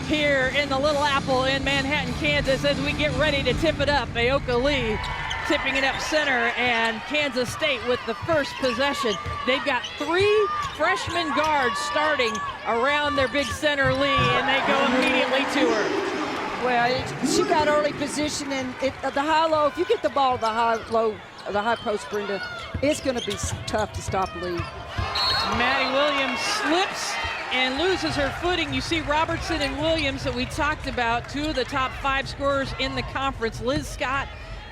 here in the Little Apple in Manhattan, Kansas, as we get ready to tip it up. Aoka Lee tipping it up center, and Kansas State with the first possession. They've got 3 freshman guards starting around their big center Lee, and they go immediately to her. Well, she got early position, and the high-low, if you get the ball to the high post, Brenda, it's going to be tough to stop Lee. Maddie Williams slips and loses her footing. You see Robertson and Williams that we talked about, 2 of the top 5 scorers in the conference. Liz Scott,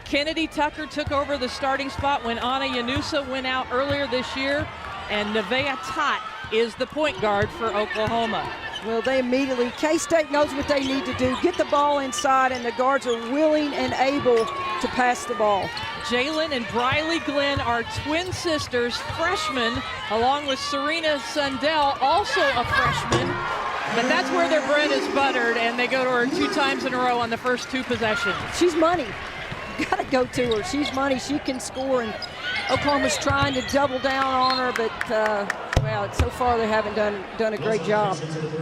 Kennedy Tucker took over the starting spot when Anna Yanusa went out earlier this year, and Nevaeh Tot is the point guard for Oklahoma. Well, they immediately, K-State knows what they need to do, get the ball inside, and the guards are willing and able to pass the ball. Jalen and Briley Glenn are twin sisters, freshmen, along with Serena Sundell, also a freshman. But that's where their bread is buttered, and they go to her 2 times in a row on the first 2 possessions. She's money. You gotta go to her. She's money. She can score, and Oklahoma's trying to double down on her, but well, so far they haven't done a great job.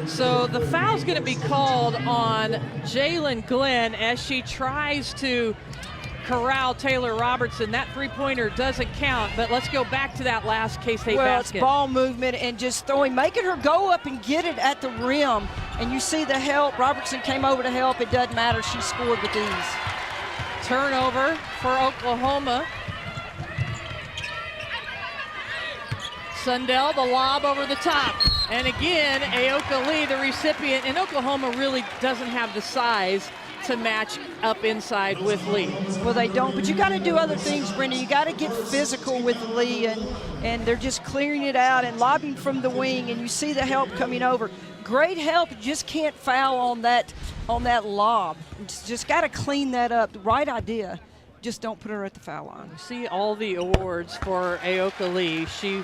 So the foul's going to be called on Jalen Glenn as she tries to corral Taylor Robertson. That 3-pointer doesn't count, but let's go back to that last K-State basket. It's ball movement and just throwing, making her go up and get it at the rim. And you see the help. Robertson came over to help. It doesn't matter. She scored with ease. Turnover for Oklahoma. Sundell, the lob over the top. And again, Aoka Lee, the recipient. And Oklahoma really doesn't have the size to match up inside with Lee. Well, they don't, but you got to do other things, Brenda. You got to get physical with Lee, and they're just clearing it out and lobbing from the wing, and you see the help coming over. Great help, you just can't foul on that lob. Just got to clean that up. The right idea. Just don't put her at the foul line. You see all the awards for Aoka Lee. She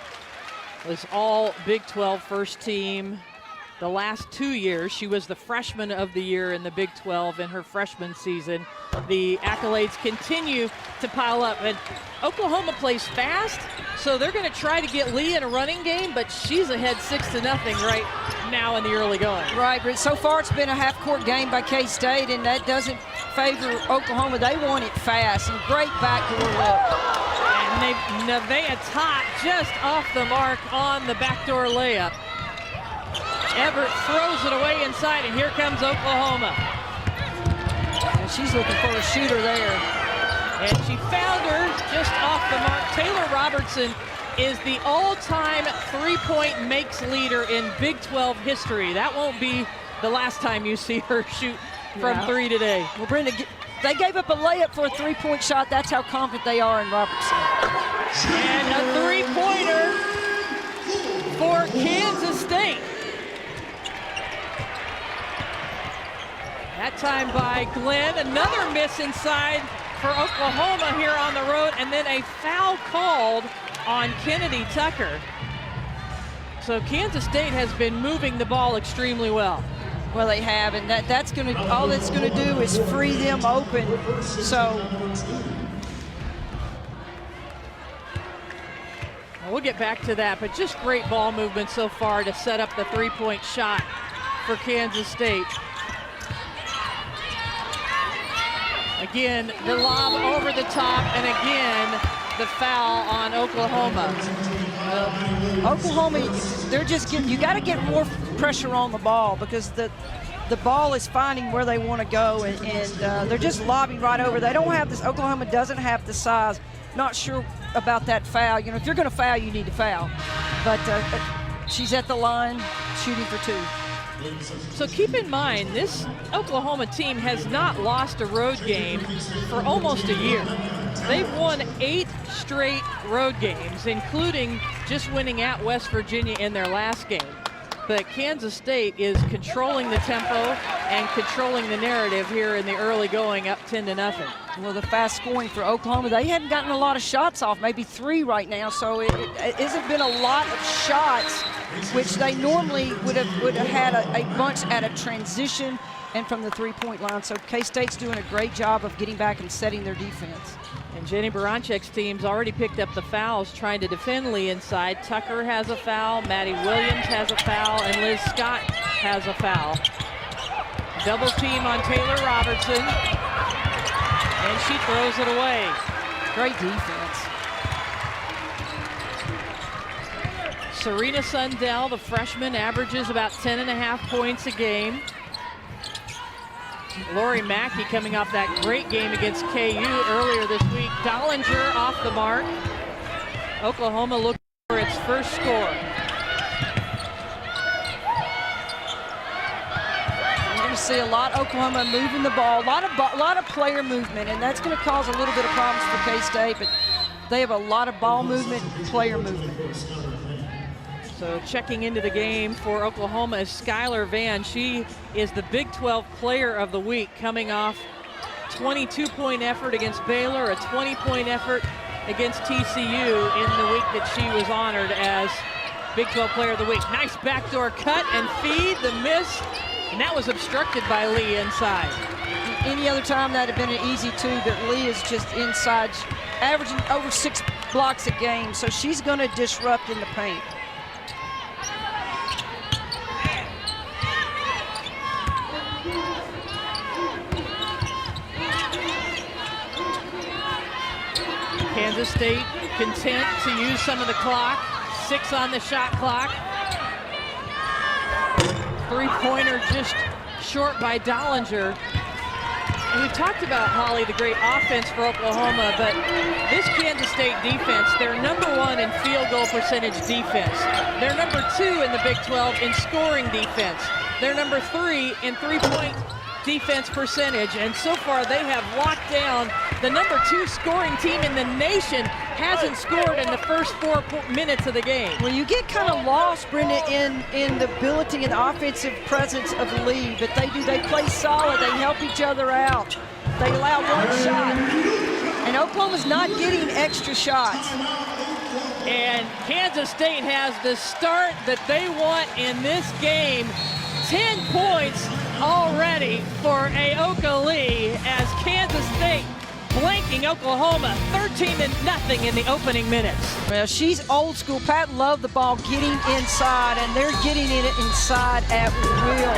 was all Big 12 first team. The last 2 years, she was the freshman of the year in the Big 12 in her freshman season. The accolades continue to pile up, and Oklahoma plays fast, so they're going to try to get Lee in a running game, but she's ahead 6-0 right now in the early going. Right, but so far it's been a half-court game by K-State, and that doesn't favor Oklahoma. They want it fast, and great backdoor look. And Nevaeh Tot just off the mark on the backdoor layup. Everett throws it away inside, and here comes Oklahoma. And she's looking for a shooter there. And she found her just off the mark. Taylor Robertson is the all-time 3-point makes leader in Big 12 history. That won't be the last time you see her shoot from 3 today. Well, Brenda, they gave up a layup for a 3-point shot. That's how confident they are in Robertson. And a 3-pointer for Kansas State. That time by Glenn. Another miss inside for Oklahoma here on the road, and then a foul called on Kennedy Tucker. So Kansas State has been moving the ball extremely well. Well, they have, and that's going to, all it's going to do is free them open. So we'll get back to that, but just great ball movement so far to set up the 3-point shot for Kansas State. Again, the lob over the top, and again, the foul on Oklahoma. Oklahoma, they're just getting, you got to get more pressure on the ball because the ball is finding where they want to go, and they're just lobbing right over. They don't have this, Oklahoma doesn't have the size. Not sure about that foul. You know, if you're going to foul, you need to foul. But she's at the line shooting for 2. So keep in mind, this Oklahoma team has not lost a road game for almost a year. They've won 8 straight road games, including just winning at West Virginia in their last game. But Kansas State is controlling the tempo and controlling the narrative here in the early going, up 10-0. Well, the fast scoring for Oklahoma, they hadn't gotten a lot of shots off, maybe 3 right now, so it hasn't been a lot of shots, which they normally would have had a bunch at a transition and from the 3-point line. So K-State's doing a great job of getting back and setting their defense. And Jenny Baranczyk's team's already picked up the fouls trying to defend Lee inside. Tucker has a foul, Maddie Williams has a foul, and Liz Scott has a foul. double team on Taylor Robertson, and she throws it away. Great defense. Serena Sundell, the freshman, averages about 10.5 points a game. Lori Mackey coming off that great game against KU earlier this week. Dollinger off the mark. Oklahoma looking for its first score. You're going to see a lot Oklahoma moving the ball, a lot of player movement, and that's going to cause a little bit of problems for K-State, but they have a lot of ball movement, player movement. So checking into the game for Oklahoma is Skylar Vann. She is the Big 12 Player of the Week, coming off 22-point effort against Baylor, a 20-point effort against TCU in the week that she was honored as Big 12 Player of the Week. Nice backdoor cut and feed, the miss, and that was obstructed by Lee inside. Any other time that had been an easy two, but Lee is just inside, averaging over 6 blocks a game, so she's going to disrupt in the paint. Kansas State content to use some of the clock. 6 on the shot clock. Three-pointer just short by Dollinger. And we talked about, Holly, the great offense for Oklahoma, but this Kansas State defense, they're #1 in field goal percentage defense. They're #2 in the Big 12 in scoring defense. They're #3 in three-point defense percentage, and so far they have locked down the #2 scoring team in the nation. Hasn't scored in the first 4 minutes of the game. Well, you get kind of lost, Brenda, in the ability and the offensive presence of Lee, but they play solid, they help each other out. They allow one shot, and Oklahoma's not getting extra shots. And Kansas State has the start that they want in this game. 10 points already for Aoka Lee as Kansas State blanking Oklahoma 13-0 in the opening minutes. Well, she's old school. Pat loved the ball getting inside, and they're getting it inside at will.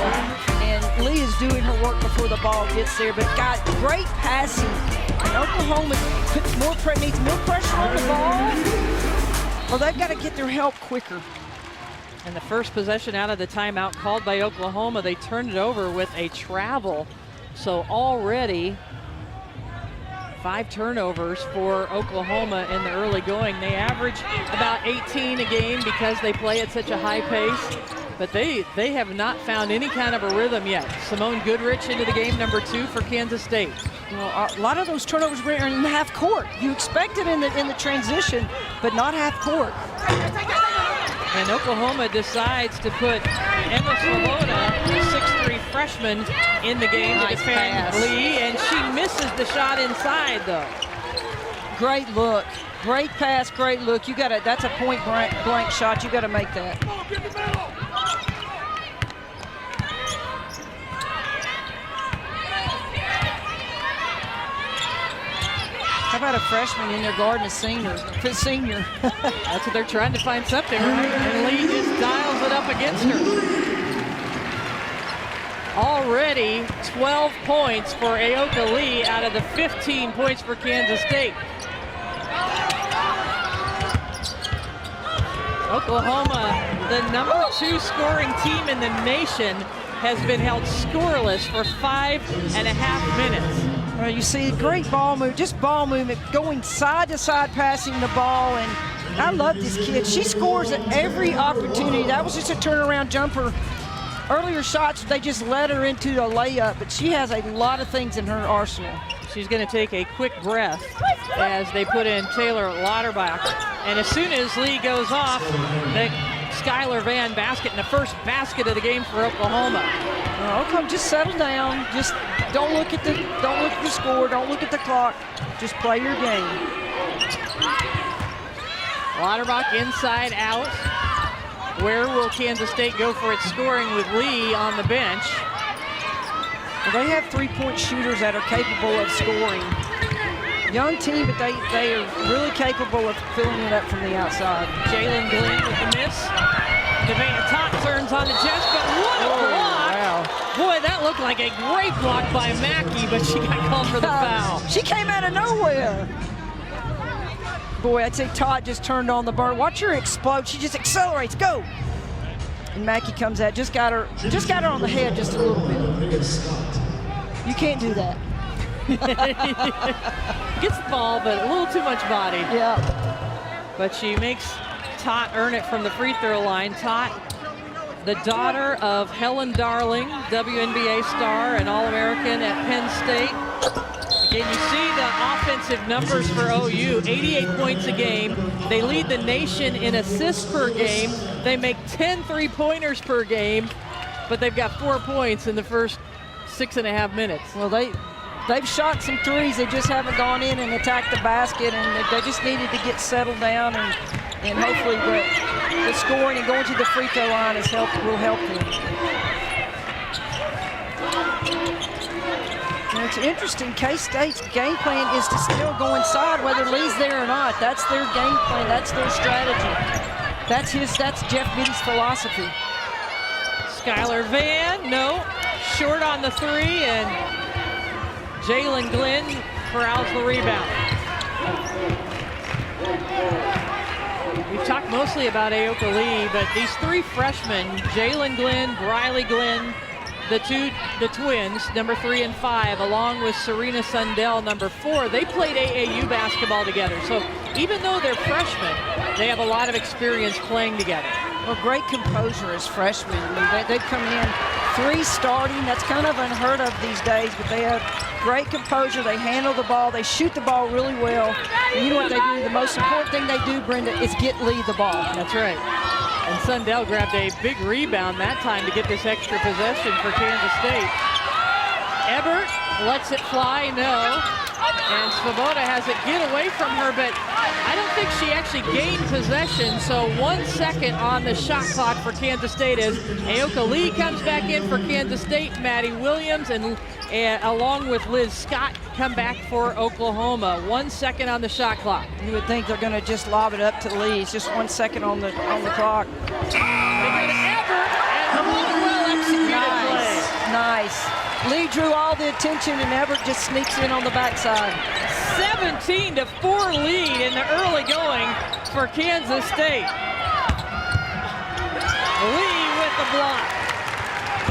And Lee is doing her work before the ball gets there, but got great passing. And Oklahoma needs more pressure on the ball, or they've got to get their help quicker. And the first possession out of the timeout called by Oklahoma, they turned it over with a travel. So already 5 turnovers for Oklahoma in the early going. They average about 18 a game because they play at such a high pace, but they have not found any kind of a rhythm yet. Simone Goodrich into the game, #2 for Kansas State. Well, a lot of those turnovers were in half court. You expect it in the transition, but not half court. And Oklahoma decides to put Emma Sloboda, a 6'3" freshman, in the game to defend Lee, and she misses the shot inside, though. Great look, great pass, great look. That's a point blank shot. You got to make that. How about a freshman in there guarding a senior? That's what they're trying to find something, right? And Lee just dials it up against her. Already 12 points for Aoka Lee out of the 15 points for Kansas State. Oklahoma, the #2 scoring team in the nation, has been held scoreless for 5.5 minutes. Well, you see great ball move, just ball movement, going side to side, passing the ball, and I love this kid. She scores at every opportunity. That was just a turnaround jumper. Earlier shots, they just led her into a layup, but she has a lot of things in her arsenal. She's going to take a quick breath as they put in Taylor Lauterbach. And as soon as Lee goes off, the Skylar Vann basket, and the first basket of the game for Oklahoma. Oklahoma, just settle down. Just don't look at the score. Don't look at the clock. Just play your game. Lauterbach inside out. Where will Kansas State go for its scoring with Lee on the bench? Well, they have three-point shooters that are capable of scoring. Young team, but they are really capable of filling it up from the outside. Jalen Glenn with the miss. Devea Tot turns on the chest, but what a block! Wow. Boy, that looked like a great block by Mackey, but she got called for the foul. She came out of nowhere. Boy, I'd say Todd just turned on the burn. Watch her explode. She just accelerates. Go. And Mackey comes out. Just got her on the head just a little bit. You can't do that. Gets the ball, but a little too much body. Yeah. But she makes Tot earn it from the free throw line. Tot, the daughter of Helen Darling, WNBA star and All-American at Penn State. Again, you see the offensive numbers for OU, 88 points a game. They lead the nation in assists per game. They make 10 three-pointers per game, but they've got 4 points in the first 6.5 minutes. Well, they've shot some threes. They just haven't gone in and attacked the basket, and they just needed to get settled down, and hopefully the scoring and going to the free throw line will help them. And it's interesting, K-State's game plan is to still go inside whether Lee's there or not. That's their game plan. That's their strategy. That's Jeff Biddy's philosophy. Skylar Van, no. Short on the three, and Jalen Glenn corrals the rebound. We've talked mostly about Aoka Lee, but these three freshmen, Jalen Glenn, Briley Glenn, the twins, number 3 and 5, along with Serena Sundell, number 4, they played AAU basketball together. So even though they're freshmen, they have a lot of experience playing together. Well, great composure as freshmen. I mean, they've come in 3 starting. That's kind of unheard of these days, but they have great composure. They handle the ball. They shoot the ball really well. And you know what they do? The most important thing they do, Brenda, is get Lee the ball. That's right. And Sundell grabbed a big rebound that time to get this extra possession for Kansas State. Ebert lets it fly, no. And Svoboda has it get away from her, but I don't think she actually gained possession. So 1 second on the shot clock for Kansas State as Aoka Lee comes back in for Kansas State. Maddie Williams and along with Liz Scott come back for Oklahoma. 1 second on the shot clock. You would think they're going to just lob it up to Lee. It's just 1 second on the clock. They go to Ebert, and well executed play. Nice. Lee drew all the attention, and Ebert just sneaks in on the backside. 17-4 lead in the early going for Kansas State. Lee with the block.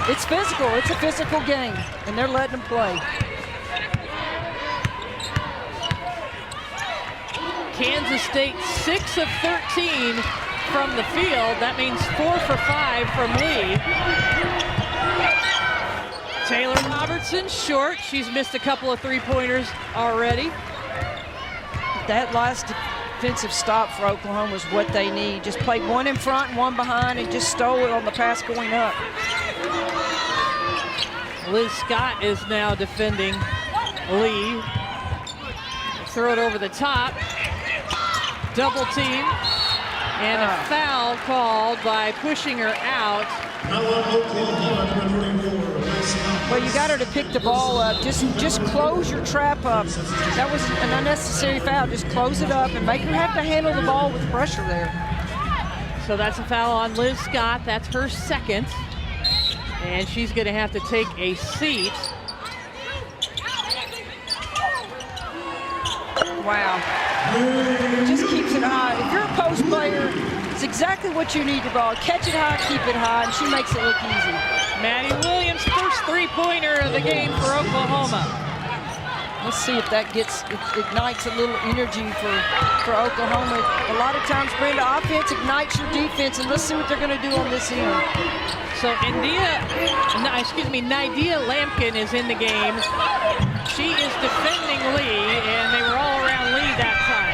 It's physical. It's a physical game, and they're letting them play. Kansas State 6 of 13 from the field. That means 4 for 5 from Lee. Taylor Robertson short. She's missed a couple of three-pointers already. That last defensive stop for Oklahoma was what they need. Just played one in front and one behind and just stole it on the pass going up. Liz Scott is now defending Lee. Throw it over the top. Double team. And a foul called by pushing her out. Well, you got her to pick the ball up. Just close your trap up. That was an unnecessary foul. Just close it up and make her have to handle the ball with pressure there. So that's a foul on Liz Scott. That's her second. And she's going to have to take a seat. Wow. Just keeps it high. If you're a post player, it's exactly what you need to ball. Catch it high, keep it high, and she makes it look easy. Maddie Williams, first three-pointer of the game for Oklahoma. Let's see if that ignites a little energy for Oklahoma. A lot of times, Brenda, offense ignites your defense, and let's see what they're going to do on this end. So Nydia Lampkin is in the game. She is defending Lee, and they were all around Lee that time.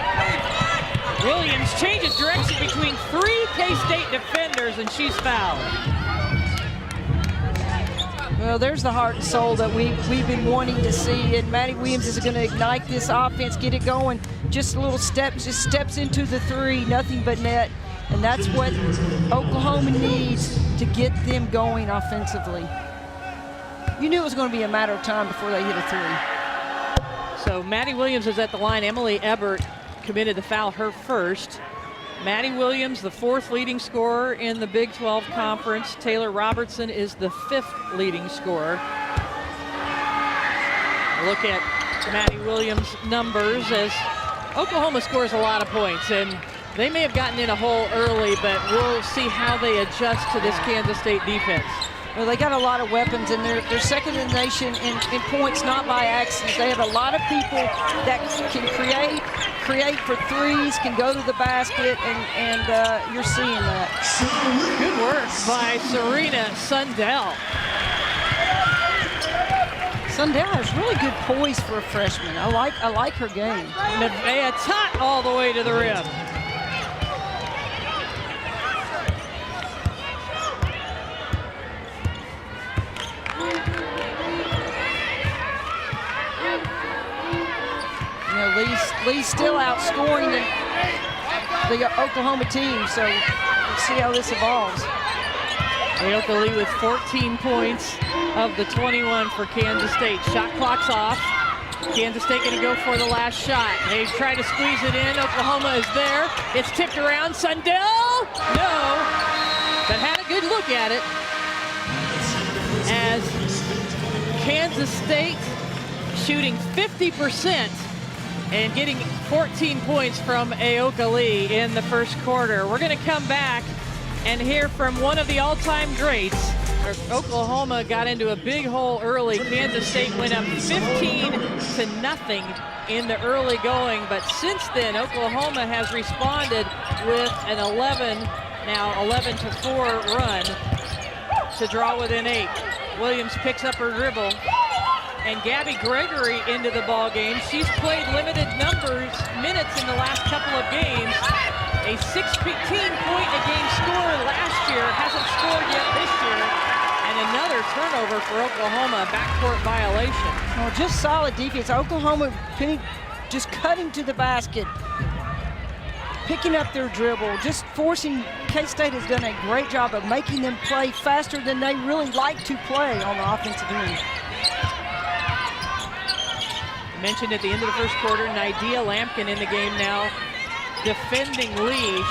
Williams changes direction between 3 K-State defenders, and she's fouled. Well, there's the heart and soul that we've been wanting to see, and Maddie Williams is going to ignite this offense, get it going. Just a little step, just steps into the 3, nothing but net, and that's what Oklahoma needs to get them going offensively. You knew it was going to be a matter of time before they hit a 3. So Maddie Williams is at the line. Emily Ebert committed the foul, her first. Maddie Williams, the 4th leading scorer in the Big 12 Conference. Taylor Robertson is the 5th leading scorer. Look at Maddie Williams' numbers as Oklahoma scores a lot of points, and they may have gotten in a hole early, but we'll see how they adjust to this Kansas State defense. Well, they got a lot of weapons, and they're second in the nation in points, not by accident. They have a lot of people that can create for threes, can go to the basket, and you're seeing that. Good work by Serena Sundell. Sundell has really good poise for a freshman. I like her game. Nevaeh Tot all the way to the rim. Lee's still outscoring the Oklahoma team, so we'll see how this evolves. Aoka Lee with 14 points of the 21 for Kansas State. Shot clock's off. Kansas State going to go for the last shot. They try to squeeze it in. Oklahoma is there. It's tipped around. Sundell, no, but had a good look at it. As Kansas State shooting 50% and getting 14 points from Aoka Lee in the first quarter. We're going to come back and hear from one of the all-time greats. Oklahoma got into a big hole early. Kansas State went up 15-0 in the early going, but since then, Oklahoma has responded with an 11-4 run to draw within 8. Williams picks up her dribble, and Gabby Gregory into the ball game. She's played limited minutes in the last couple of games. A 16-point-a-game scorer last year, hasn't scored yet this year, and another turnover for Oklahoma, backcourt violation. Oh, just solid defense. Oklahoma just cutting to the basket, picking up their dribble, just forcing. K-State has done a great job of making them play faster than they really like to play on the offensive end. Mentioned at the end of the first quarter, Nydia Lampkin in the game now, defending Lee.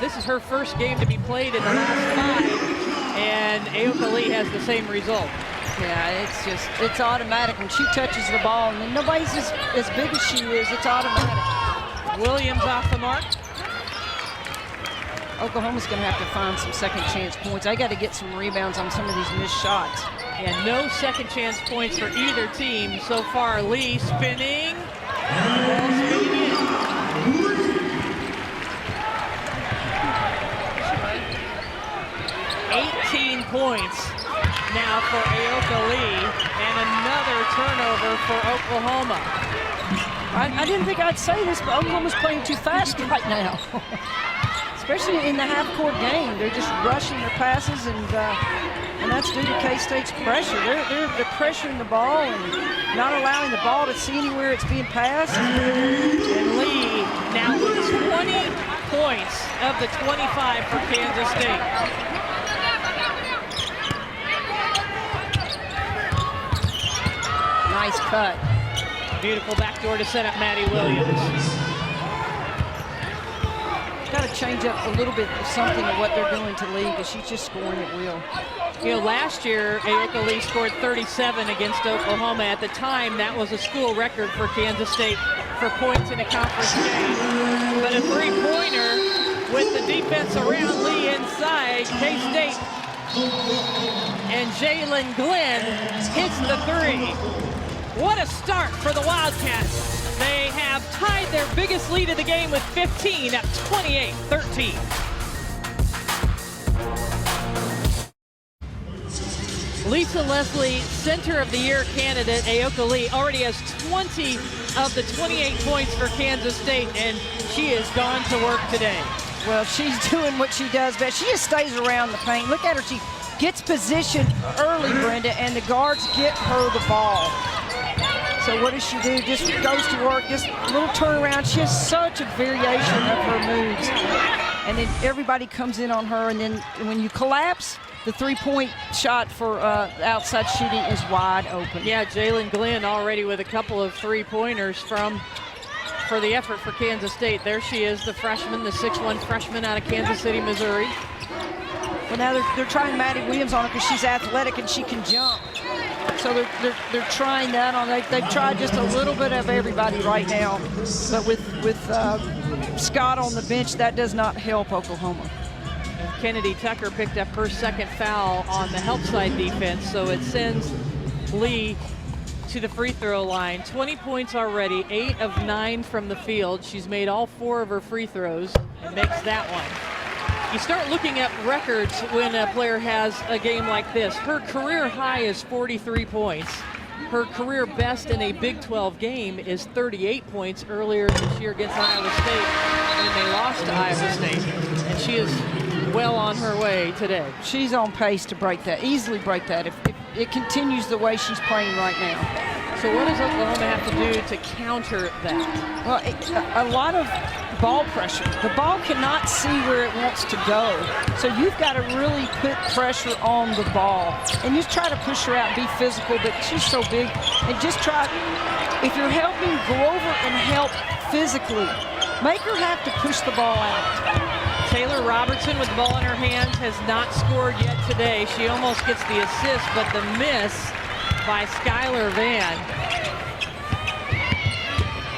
This is her first game to be played in the last 5, and Aoka Lee has the same result. Yeah, it's automatic when she touches the ball, and then nobody's as big as she is. It's automatic. Williams off the mark. Oklahoma's going to have to find some second chance points. I got to get some rebounds on some of these missed shots. And no second chance points for either team so far. Lee spinning. Ball spinning in. 18 points now for Aoka Lee, and another turnover for Oklahoma. I didn't think I'd say this, but Oklahoma's playing too fast right now. Especially in the half-court game. They're just rushing their passes, and that's due to K-State's pressure. They're pressuring the ball and not allowing the ball to see anywhere it's being passed. And Lee now with 20 points of the 25 for Kansas State. Nice cut. Beautiful backdoor to set up Maddie Williams. Got to change up a little bit of something of what they're doing to Lee, because she's just scoring at will. You know, last year, Aoka Lee scored 37 against Oklahoma. At the time, that was a school record for Kansas State for points in a conference game. But a three-pointer with the defense around Lee inside, K-State and Jalen Glenn hits the three. What a start for the Wildcats. They have tied their biggest lead of the game with 15 at 28-13. Lisa Leslie, Center of the Year candidate, Aoka Lee, already has 20 of the 28 points for Kansas State, and she has gone to work today. Well, she's doing what she does best. She just stays around the paint. Look at her. She gets positioned early, Brenda, and the guards get her the ball. So what does she do? Just goes to work, just a little turnaround. She has such a variation of her moves. And then everybody comes in on her, and then when you collapse, the three-point shot for outside shooting is wide open. Yeah, Jalen Glenn already with a couple of three-pointers from for the effort for Kansas State. There she is, the freshman, the 6'1" freshman out of Kansas City, Missouri. Well, now they're trying Maddie Williams on her because she's athletic and she can jump. So they're trying that on. They've tried just a little bit of everybody right now. But with Scott on the bench, that does not help Oklahoma. Kennedy Tucker picked up her second foul on the help side defense, so it sends Lee to the free throw line. 20 points already, 8 of 9 from the field. She's made all 4 of her free throws and makes that one. You start looking at records when a player has a game like this. Her career high is 43 points. Her career best in a Big 12 game is 38 points earlier this year against Iowa State when they lost to Iowa State. And she is well on her way today. She's on pace to break that, easily break that, if it continues the way she's playing right now. So what does Oklahoma have to do to counter that? Well, a lot of ball pressure. The ball cannot see where it wants to go. So you've got to really put pressure on the ball. And you try to push her out and be physical, but she's so big. And just try, if you're helping, go over and help physically. Make her have to push the ball out. Taylor Robertson with the ball in her hands has not scored yet today. She almost gets the assist, but the miss by Skylar Vann.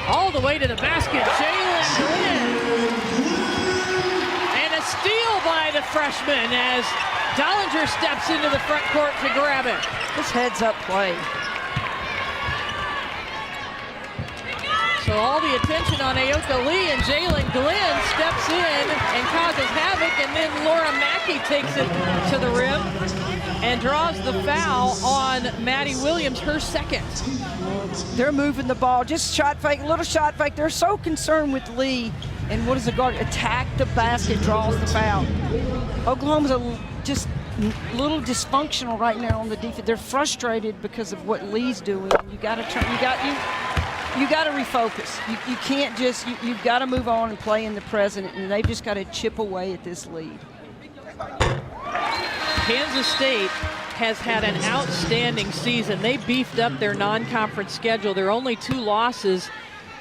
All the way to the basket, Jaylin Glenn. And a steal by the freshman as Dollinger steps into the front court to grab it. This heads-up play. So all the attention on Ayoka Lee, and Jaylin Glenn steps in and causes havoc, and then Laura Mackey takes it to the rim and draws the foul on Maddie Williams, her second. They're moving the ball, just shot fake, little shot fake. They're so concerned with Lee, and what does the guard? Attack the basket, draws the foul. Oklahoma's just a little dysfunctional right now on the defense. They're frustrated because of what Lee's doing. You got to try. You got to refocus. You can't just. You've got to move on and play in the present, and they've just got to chip away at this lead. Kansas State has had an outstanding season. They beefed up their non-conference schedule. There are only 2 losses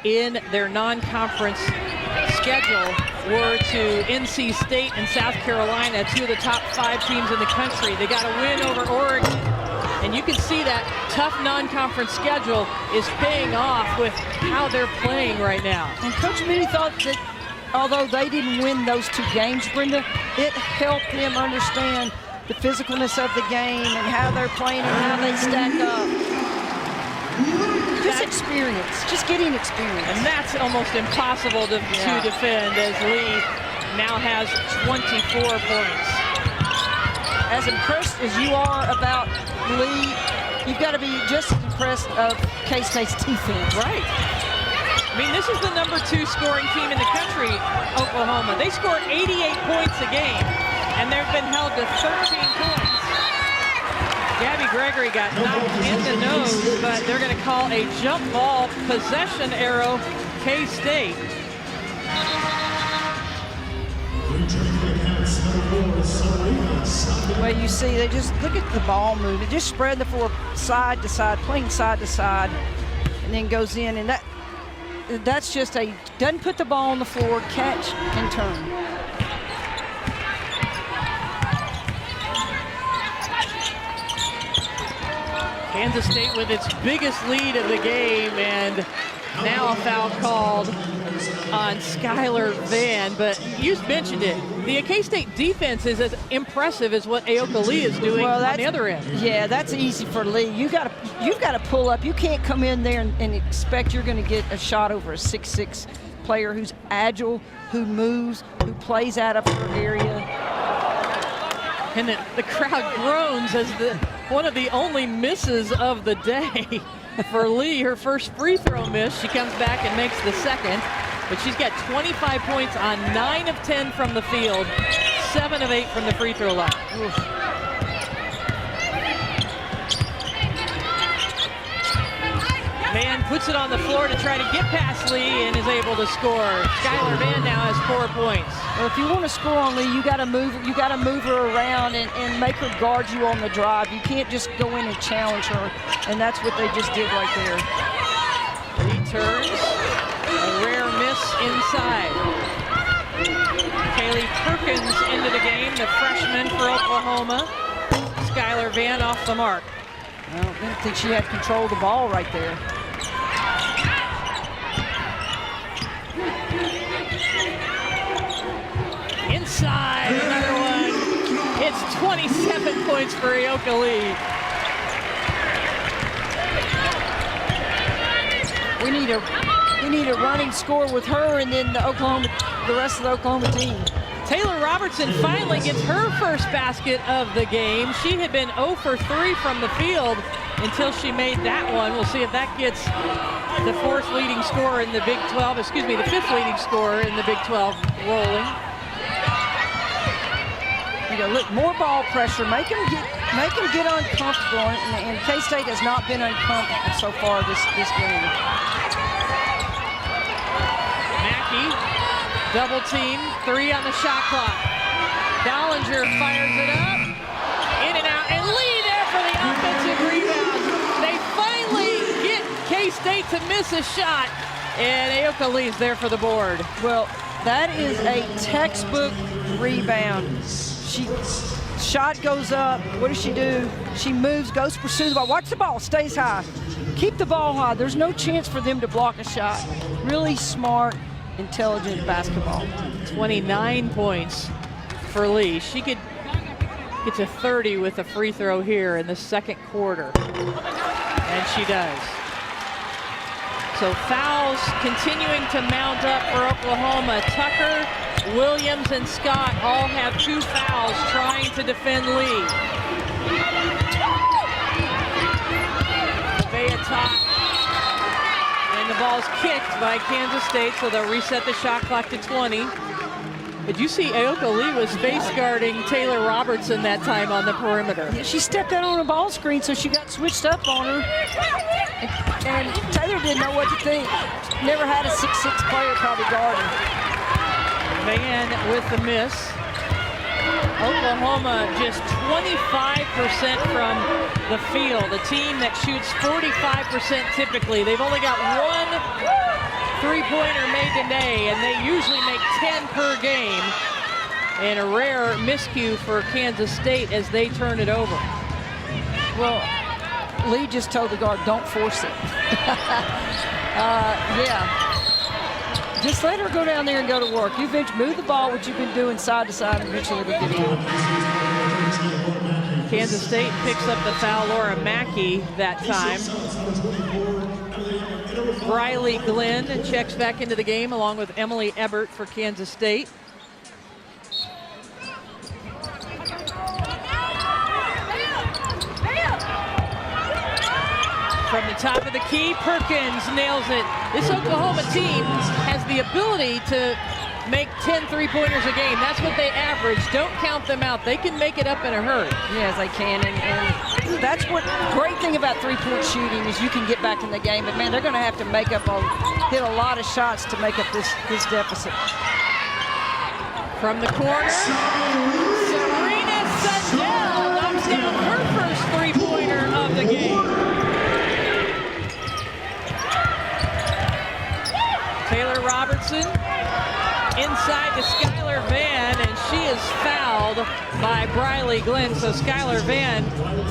in their non-conference schedule were to NC State and South Carolina, 2 of the top 5 teams in the country. They got a win over Oregon. And you can see that tough non-conference schedule is paying off with how they're playing right now. And Coach Mooney thought that although they didn't win those 2 games, Brenda, it helped them understand the physicalness of the game and how they're playing and how they stack up. Just experience, just getting experience. And that's almost impossible to defend as Lee now has 24 points. As impressed as you are about Lee, you've got to be just as impressed of K-State's defense. Right. I mean, this is the number 2 scoring team in the country, Oklahoma. They score 88 points a game, and they've been held to 13 points. Gabby Gregory got knocked in the nose, but they're going to call a jump ball possession arrow, K-State. Well, you see, they just look at the ball movement, just spread the floor side to side, playing side to side, and then goes in, and that's just doesn't put the ball on the floor, catch and turn. Kansas State with its biggest lead of the game, and now a foul called on Skylar Vann. But you mentioned it. The K-State defense is as impressive as what Ayoka Lee is doing on the other end. Yeah, that's easy for Lee. You've got to pull up. You can't come in there and expect you're going to get a shot over a 6'6" player who's agile, who moves, who plays out of her area. And the crowd groans as one of the only misses of the day for Lee. Her first free throw miss. She comes back and makes the second. But she's got 25 points on 9 of 10 from the field, 7 of 8 from the free throw line. Oof. Vann puts it on the floor to try to get past Lee and is able to score. Skylar Vann now has 4 points. Well, if you want to score on Lee, you got to move her around and make her guard you on the drive. You can't just go in and challenge her, and that's what they just did right there. Lee turns, a rare miss inside. Kaylee Perkins into the game, the freshman for Oklahoma. Skylar Vann off the mark. I don't think she had control of the ball right there. Inside, another one. It's 27 points for Aoka Lee. We need a running score with her and then the rest of the Oklahoma team. Taylor Robertson finally gets her first basket of the game. She had been 0 for 3 from the field until she made that one. We'll see if that gets the fourth leading scorer in the Big 12, excuse me, the fifth leading scorer in the Big 12 rolling. You know, look, more ball pressure, make them get uncomfortable, and K-State has not been uncomfortable so far this game. Mackey, double team, 3 on the shot clock. Dollinger fires it up, in and out, and Lee there for the offensive rebound. They finally get K-State to miss a shot, and Aoka Lee's there for the board. Well, that is a textbook rebound. Shot goes up. What does she do? She moves, goes to pursue the ball. Watch the ball, stays high. Keep the ball high. There's no chance for them to block a shot. Really smart, intelligent basketball. 29 points for Lee. She could get to 30 with a free throw here in the second quarter. And she does. So fouls continuing to mount up for Oklahoma. Tucker, Williams, and Scott all have 2 fouls trying to defend Lee. Nevaeh top. And the ball's kicked by Kansas State, so they'll reset the shot clock to 20. Did you see Aoka Lee was face guarding Taylor Robertson that time on the perimeter? Yeah, she stepped out on a ball screen, so she got switched up on her. And Taylor didn't know what to think. Never had a 6'6" player probably guarding. Vann with the miss. Oklahoma just 25% from the field. A team that shoots 45% typically. They've only got 1 three-pointer made today, and they usually make 10 per game. And a rare miscue for Kansas State as they turn it over. Well, Lee just told the guard, don't force it. Yeah. Just let her go down there and go to work. You move the ball, what you've been doing side to side, and eventually it'll get in. Kansas State picks up the foul, Laura Mackey that time. Briley Glenn checks back into the game along with Emily Ebert for Kansas State. From the top of the key, Perkins nails it. This Oklahoma team has the ability to make 10 three-pointers a game. That's what they average. Don't count them out. They can make it up in a hurry. Yes, they can. And that's what great thing about three-point shooting is you can get back in the game. But, man, they're going to have to hit a lot of shots to make up this deficit. From the corner, Serena Sundell knocks down her first three-pointer of the game. Taylor Robertson inside to Skylar Vann, and she is fouled by Briley Glenn. So Skylar Vann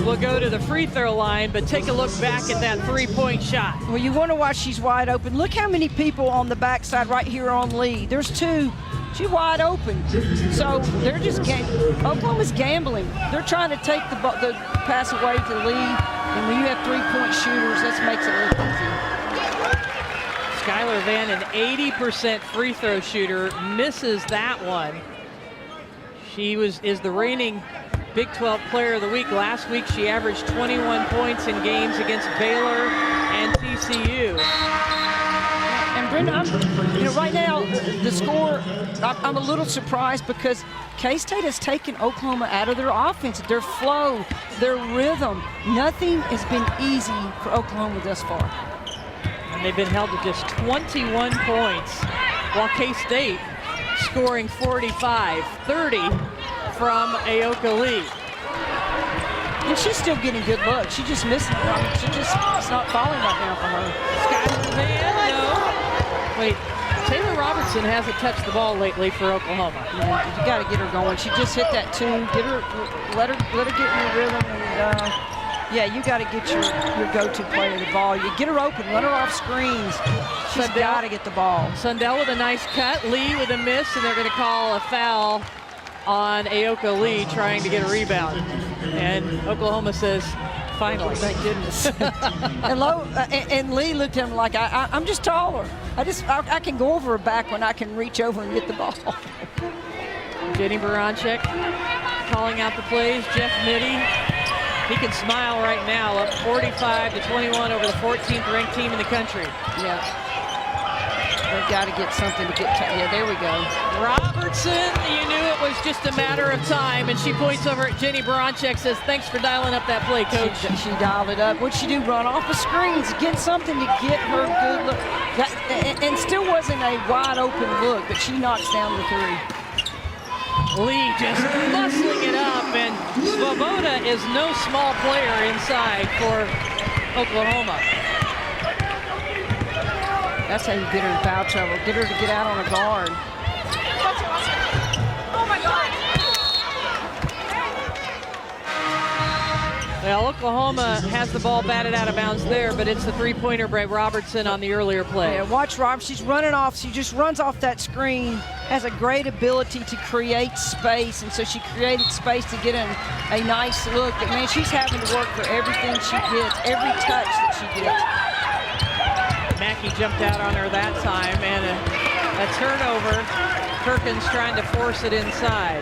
will go to the free throw line, but take a look back at that three-point shot. Well, you wonder why she's wide open. Look how many people on the backside right here on Lee. There's 2. She's wide open. So they're just Oklahoma's gambling. They're trying to take the pass away to Lee, and when you have three-point shooters, that makes it look easy. Skylar Vann, an 80% free throw shooter, misses that one. She is the reigning Big 12 Player of the Week. Last week, she averaged 21 points in games against Baylor and TCU. And Brenda, right now, the score, I'm a little surprised because K-State has taken Oklahoma out of their offense, their flow, their rhythm. Nothing has been easy for Oklahoma thus far. And they've been held to just 21 points, while K-State scoring 45, 30 from Aoka Lee. And she's still getting good looks. She's just missing her. I mean, it's not falling right now for her. Skylar Van, no. Wait, Taylor Robertson hasn't touched the ball lately for Oklahoma. Yeah, you got to get her going. She just hit that tune. Let her get in the rhythm. And yeah, you got to get your go-to player the ball. You get her open, let her off screens. She's got to get the ball. Sundell with a nice cut. Lee with a miss, and they're going to call a foul on Aoka Lee trying to get a rebound. And Oklahoma says, finally. Thank goodness. and Lee looked at him like, I'm just taller. I can go over her back when I can reach over and get the ball. Jenny Baranczyk calling out the plays. Jeff Mitty, he can smile right now, up 45-21 over the 14th ranked team in the country. Yeah. They've got to get something to get yeah, there we go. Robertson, you knew it was just a matter of time, and she points over at Jenny Baranczyk, says, thanks for dialing up that play, Coach. She dialed it up. What'd she do? Run off the screens, get something to get her good look. And still wasn't a wide open look, but she knocks down the three. Lee just muscling it up, and Svoboda is no small player inside for Oklahoma. That's how you get her in foul trouble. Get her to get out on a guard. Oh my God! Well, Oklahoma has the ball batted out of bounds there, but it's the three-pointer by Robertson on the earlier play. Yeah, watch Rob. She's running off. She just runs off that screen. Has a great ability to create space, and so she created space to get a nice look. But man, she's having to work for everything she gets, every touch that she gets. Mackey jumped out on her that time, and a turnover. Perkins trying to force it inside.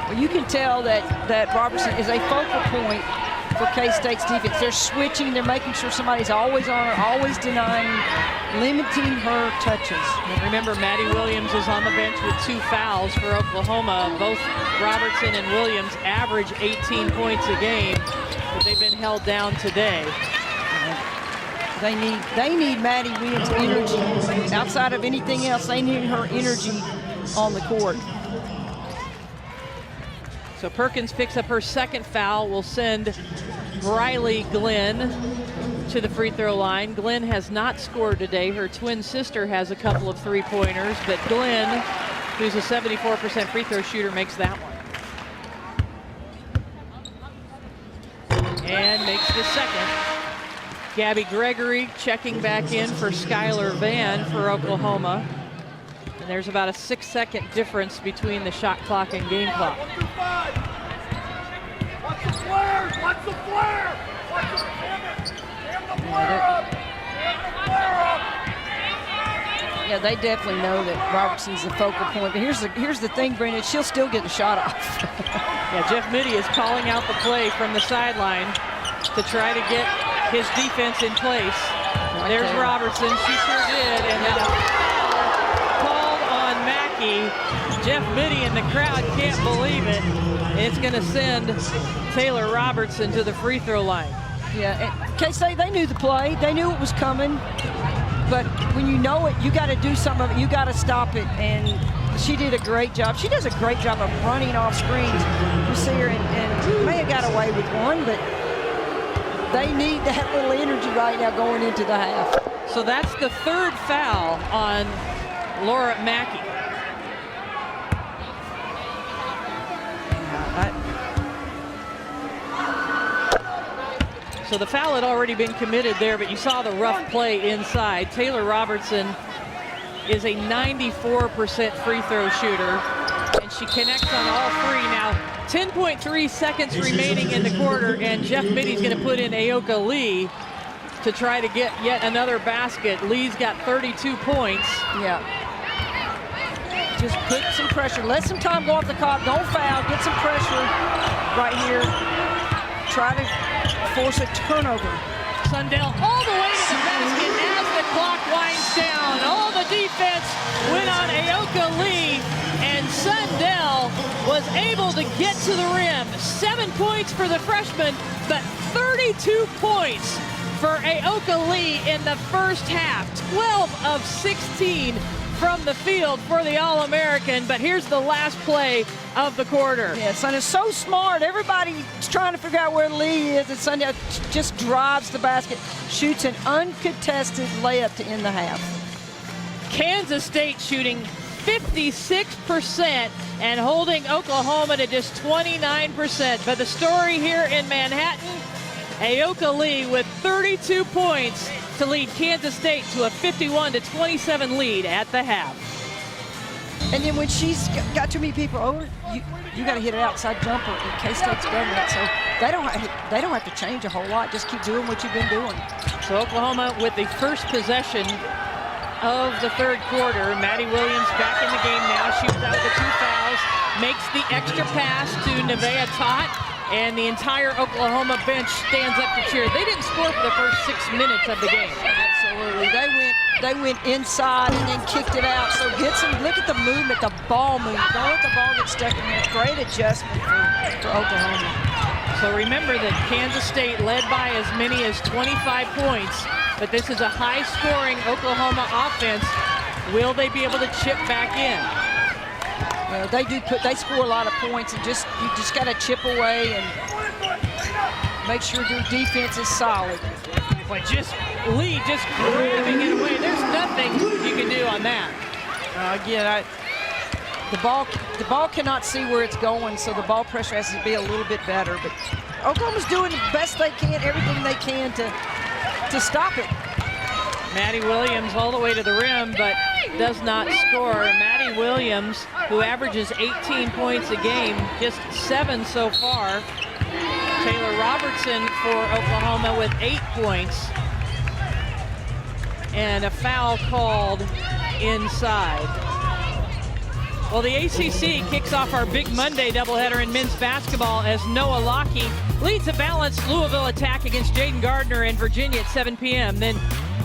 Well, you can tell that Robertson is a focal point for K-State's defense. They're switching. They're making sure somebody's always on her, always denying, limiting her touches. And remember, Maddie Williams is on the bench with 2 fouls for Oklahoma. Both Robertson and Williams average 18 points a game, but they've been held down today. They need Maddie Williams' energy. Outside of anything else, they need her energy on the court. So Perkins picks up her second foul. Will send Briley Glenn to the free throw line. Glenn has not scored today. Her twin sister has a couple of three-pointers, but Glenn, who's a 74% free throw shooter, makes that one. And makes the second. Gabby Gregory checking back in for Skylar Van for Oklahoma. And there's about a 6-second difference between the shot clock and game clock. Watch the flare! Watch the flare! Watch the Damn the flare up! Damn the flare up! Yeah, they definitely know that Robertson's the focal point. But here's the thing, Brendan, she'll still get the shot off. Yeah, Jeff Mitty is calling out the play from the sideline to try to get his defense in place. Right There's there. Robertson, she sure did, and then a foul called on Mackey. Jeff Mitty and the crowd can't believe it. It's going to send Taylor Robertson to the free throw line. Yeah, and K-State, they knew the play. They knew it was coming. But when you know it, you got to do some of it. You got to stop it. And she did a great job. She does a great job of running off screens. You see her, and may have got away with one, but they need that little energy right now going into the half. So that's the third foul on Laura Mackey. So the foul had already been committed there, but you saw the rough play inside. Taylor Robertson is a 94% free throw shooter, and she connects on all three. Now, 10.3 seconds remaining in the quarter, and Jeff Mitty's going to put in Aoka Lee to try to get yet another basket. Lee's got 32 points. Yeah. Just put some pressure. Let some time go off the clock. Don't foul. Get some pressure right here. Try to force a turnover. Sundell all the way to the basket as the clock winds down. All the defense went on Aoka Lee, and Sundell was able to get to the rim. 7 points for the freshman, but 32 points for Aoka Lee in the first half. 12 of 16 from the field for the All-American, but here's the last play of the quarter. Yeah, Sonia so smart. Everybody's trying to figure out where Lee is, and Sonia just drives the basket, shoots an uncontested layup to end the half. Kansas State shooting 56% and holding Oklahoma to just 29%. But the story here in Manhattan, Ayoka Lee with 32 points to lead Kansas State to a 51-27 lead at the half. And then when she's got too many people over, you got to hit an outside jumper in K-State's government. So they don't have to change a whole lot. Just keep doing what you've been doing. So Oklahoma with the first possession of the third quarter. Maddie Williams back in the game now. Shoots out the 2 fouls. Makes the extra pass to Nevaeh Tot. And the entire Oklahoma bench stands up to cheer. They didn't score for the first 6 minutes of the game. Absolutely. They went inside and then kicked it out. So look at the movement, the ball movement. Don't let the ball get stuck in there. Great adjustment for Oklahoma. So remember that Kansas State led by as many as 25 points, but this is a high-scoring Oklahoma offense. Will they be able to chip back in? Well, they score a lot of points, and you just got to chip away and make sure your defense is solid. But Lee just grabbing it away. There's nothing you can do on that. Again, the ball cannot see where it's going, so the ball pressure has to be a little bit better. But Oklahoma's doing the best they can, everything they can to stop it. Maddie Williams all the way to the rim, but does not score. Maddie Williams, who averages 18 points a game, just 7 so far. Taylor Robertson for Oklahoma with 8 points. And a foul called inside. Well, the ACC kicks off our Big Monday doubleheader in men's basketball as Noah Lockie leads a balanced Louisville attack against Jaden Gardner in Virginia at 7 p.m. Then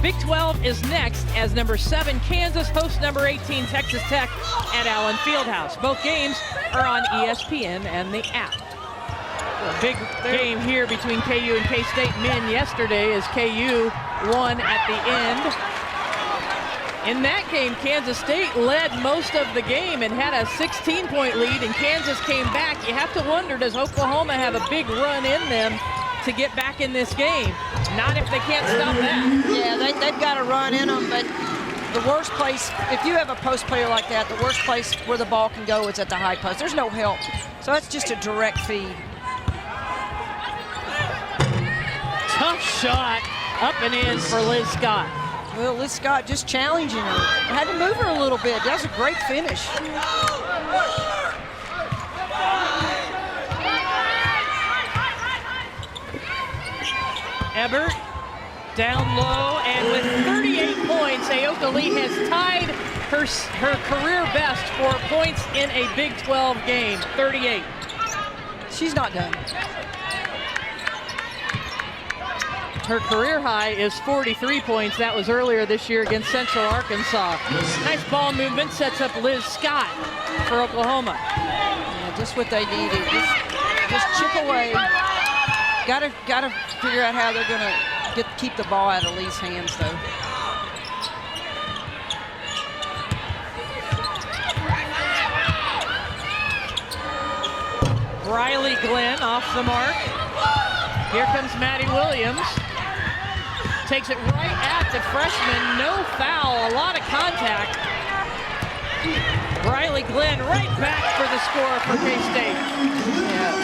Big 12 is next as number 7 Kansas hosts number 18 Texas Tech at Allen Fieldhouse. Both games are on ESPN and the app. A big game here between KU and K-State men yesterday as KU won at the end. In that game, Kansas State led most of the game and had a 16-point lead, and Kansas came back. You have to wonder, does Oklahoma have a big run in them to get back in this game? Not if they can't stop that. Yeah, they've got a run in them, but the worst place, if you have a post player like that, the worst place where the ball can go is at the high post. There's no help. So that's just a direct feed. Tough shot up and in for Liz Scott. Well, Liz Scott just challenging her. Had to move her a little bit. That was a great finish. Ebert down low, and with 38 points, Ayoka Lee has tied her career best for points in a Big 12 game, 38. She's not done. Her career high is 43 points. That was earlier this year against Central Arkansas. Nice ball movement, sets up Liz Scott for Oklahoma. Yeah, just what they needed. Just chip away. Gotta figure out how they're gonna keep the ball out of Lee's hands, though. Riley Glenn off the mark. Here comes Maddie Williams. Takes it right at the freshman. No foul, a lot of contact. Riley Glenn right back for the score for K-State. Yeah,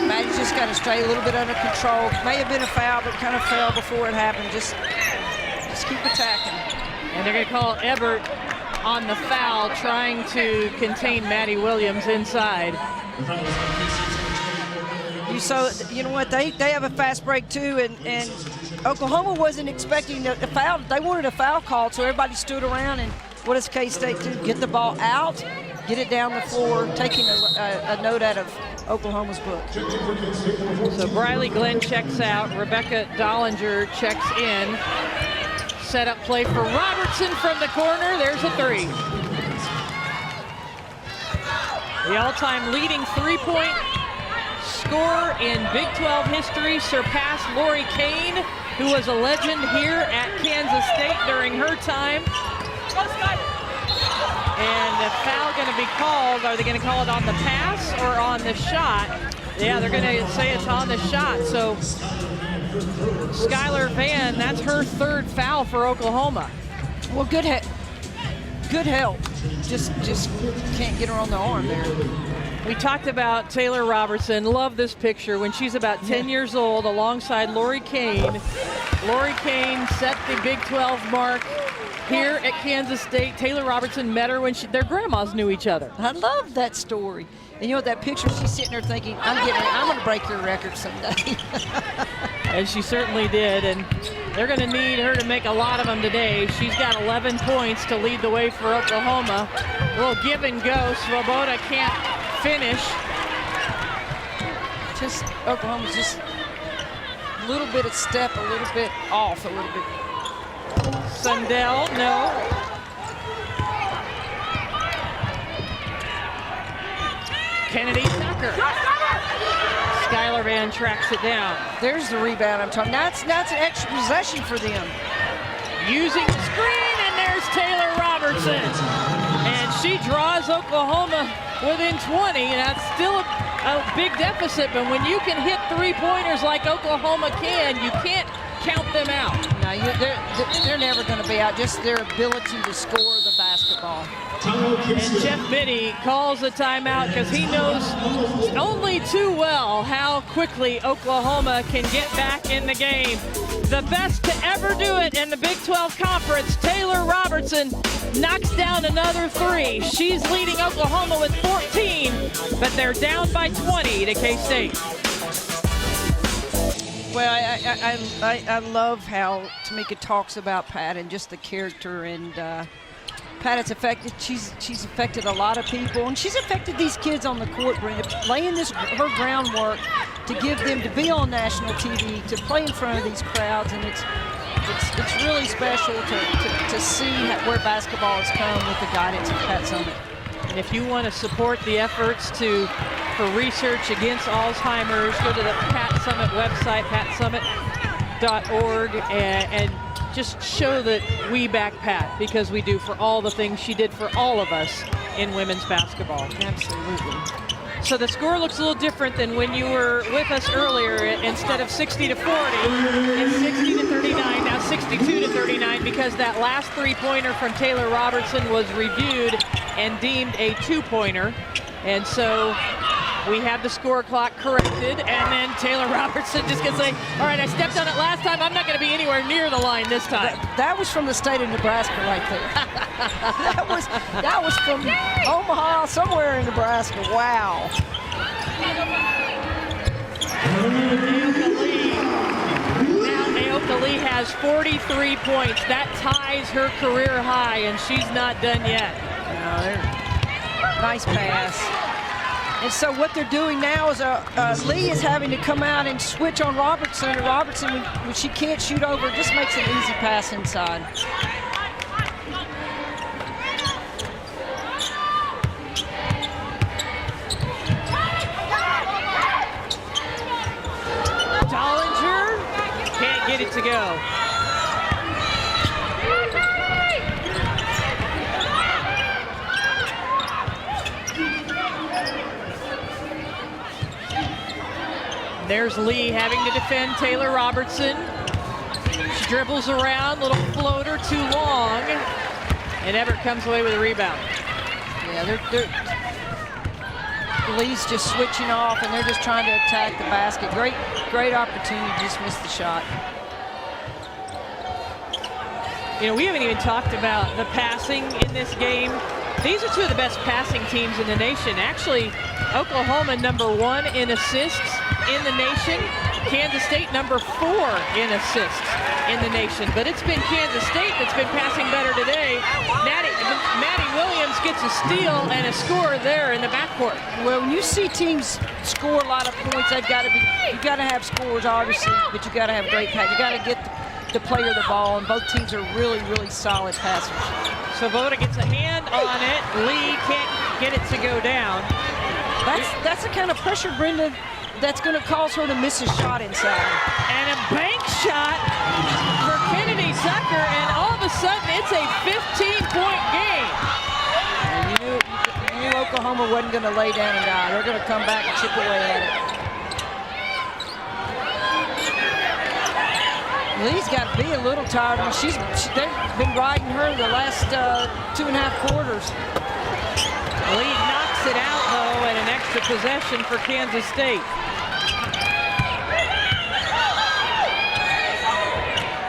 Maddie's just got to stay a little bit under control. May have been a foul, but kind of fell before it happened. Just keep attacking. And they're going to call Ebert on the foul, trying to contain Maddie Williams inside. You know what, they have a fast break too, and Oklahoma wasn't expecting a foul. They wanted a foul call, so everybody stood around, and what does K-State do? Get the ball out, get it down the floor, taking a note out of Oklahoma's book. So Riley Glenn checks out, Rebecca Dollinger checks in. Set up play for Robertson from the corner, there's a 3. The all-time leading three-point scorer in Big 12 history surpassed Lori Kane, who was a legend here at Kansas State during her time. And the foul going to be called. Are they going to call it on the pass or on the shot? Yeah, they're going to say it's on the shot. So Skylar Vann, that's her 3rd foul for Oklahoma. Well, good help. Just can't get her on the arm there. We talked about Taylor Robertson. Love this picture when she's about 10 years old alongside Lori Kane. Lori Kane set the Big 12 mark here at Kansas State. Taylor Robertson met her when their grandmas knew each other. I love that story. And you know that picture, she's sitting there thinking, I'm going to break your record someday. And she certainly did. And they're going to need her to make a lot of them today. She's got 11 points to lead the way for Oklahoma. A little give and go. Svoboda can't finish. Just Oklahoma's just a little bit of step, a little bit off, a little bit. Sundell, no. Kennedy Tucker. Skylar Vann tracks it down. There's the rebound I'm talking. That's an extra possession for them. Using the screen, and there's Taylor Robertson. And she draws Oklahoma within 20. That's still a big deficit, but when you can hit 3-pointers like Oklahoma can, you can't count them out. No, they're never going to be out. Just their ability to score the basketball. And Jeff Mittie calls a timeout because he knows only too well how quickly Oklahoma can get back in the game. The best to ever do it in the Big 12 Conference, Taylor Robertson, knocks down another 3. She's leading Oklahoma with 14, but they're down by 20 to K-State. Well, I love how Tamika talks about Pat and just the character, and Pat has affected. She's affected a lot of people, and she's affected these kids on the court, laying her groundwork to give them to be on national TV, to play in front of these crowds, and it's really special to see where basketball has come with the guidance of Pat Summitt. And if you want to support the efforts for research against Alzheimer's, go to the Pat Summitt website, patsummit.org, and just show that we back Pat, because we do, for all the things she did for all of us in women's basketball. Absolutely. So the score looks a little different than when you were with us earlier. Instead of 60-40, it's 60-39, now 62-39, because that last 3-pointer from Taylor Robertson was reviewed and deemed a 2-pointer. And so we have the score clock corrected, and then Taylor Robertson just gonna say, all right, I stepped on it last time, I'm not gonna be anywhere near the line this time. That was from the state of Nebraska right there. that was from Omaha, somewhere in Nebraska. Wow. Aoka Lee has 43 points. That ties her career high, and she's not done yet. Nice pass. And so what they're doing now is Lee is having to come out and switch on Robertson. And Robertson, when she can't shoot over, just makes an easy pass inside. Dollinger can't get it to go. There's Lee having to defend Taylor Robertson. She dribbles around, little floater too long, and Everett comes away with a rebound. Yeah, Lee's just switching off, and they're just trying to attack the basket. Great opportunity, just missed the shot. You know, we haven't even talked about the passing in this game. These are two of the best passing teams in the nation. Actually, Oklahoma #1 in assists in the nation. Kansas State #4 in assists in the nation. But it's been Kansas State that's been passing better today. Maddie Williams gets a steal and a score there in the backcourt. Well, when you see teams score a lot of points, you've got to have scores, obviously, but you got to have great pass. You got to get the player the ball, and both teams are really, really solid passers. Svoboda gets a hand on it. Lee can't get it to go down. That's the kind of pressure, Brenda, that's going to cause her to miss a shot inside. And a bank shot for Kennedy Tucker, and all of a sudden it's a 15-point game. Oklahoma wasn't going to lay down and die. They're going to come back and chip away at it. Lee's got to be a little tired. I mean, they've been riding her the last 2.5 quarters. Lee knocks it out, though, and an extra possession for Kansas State.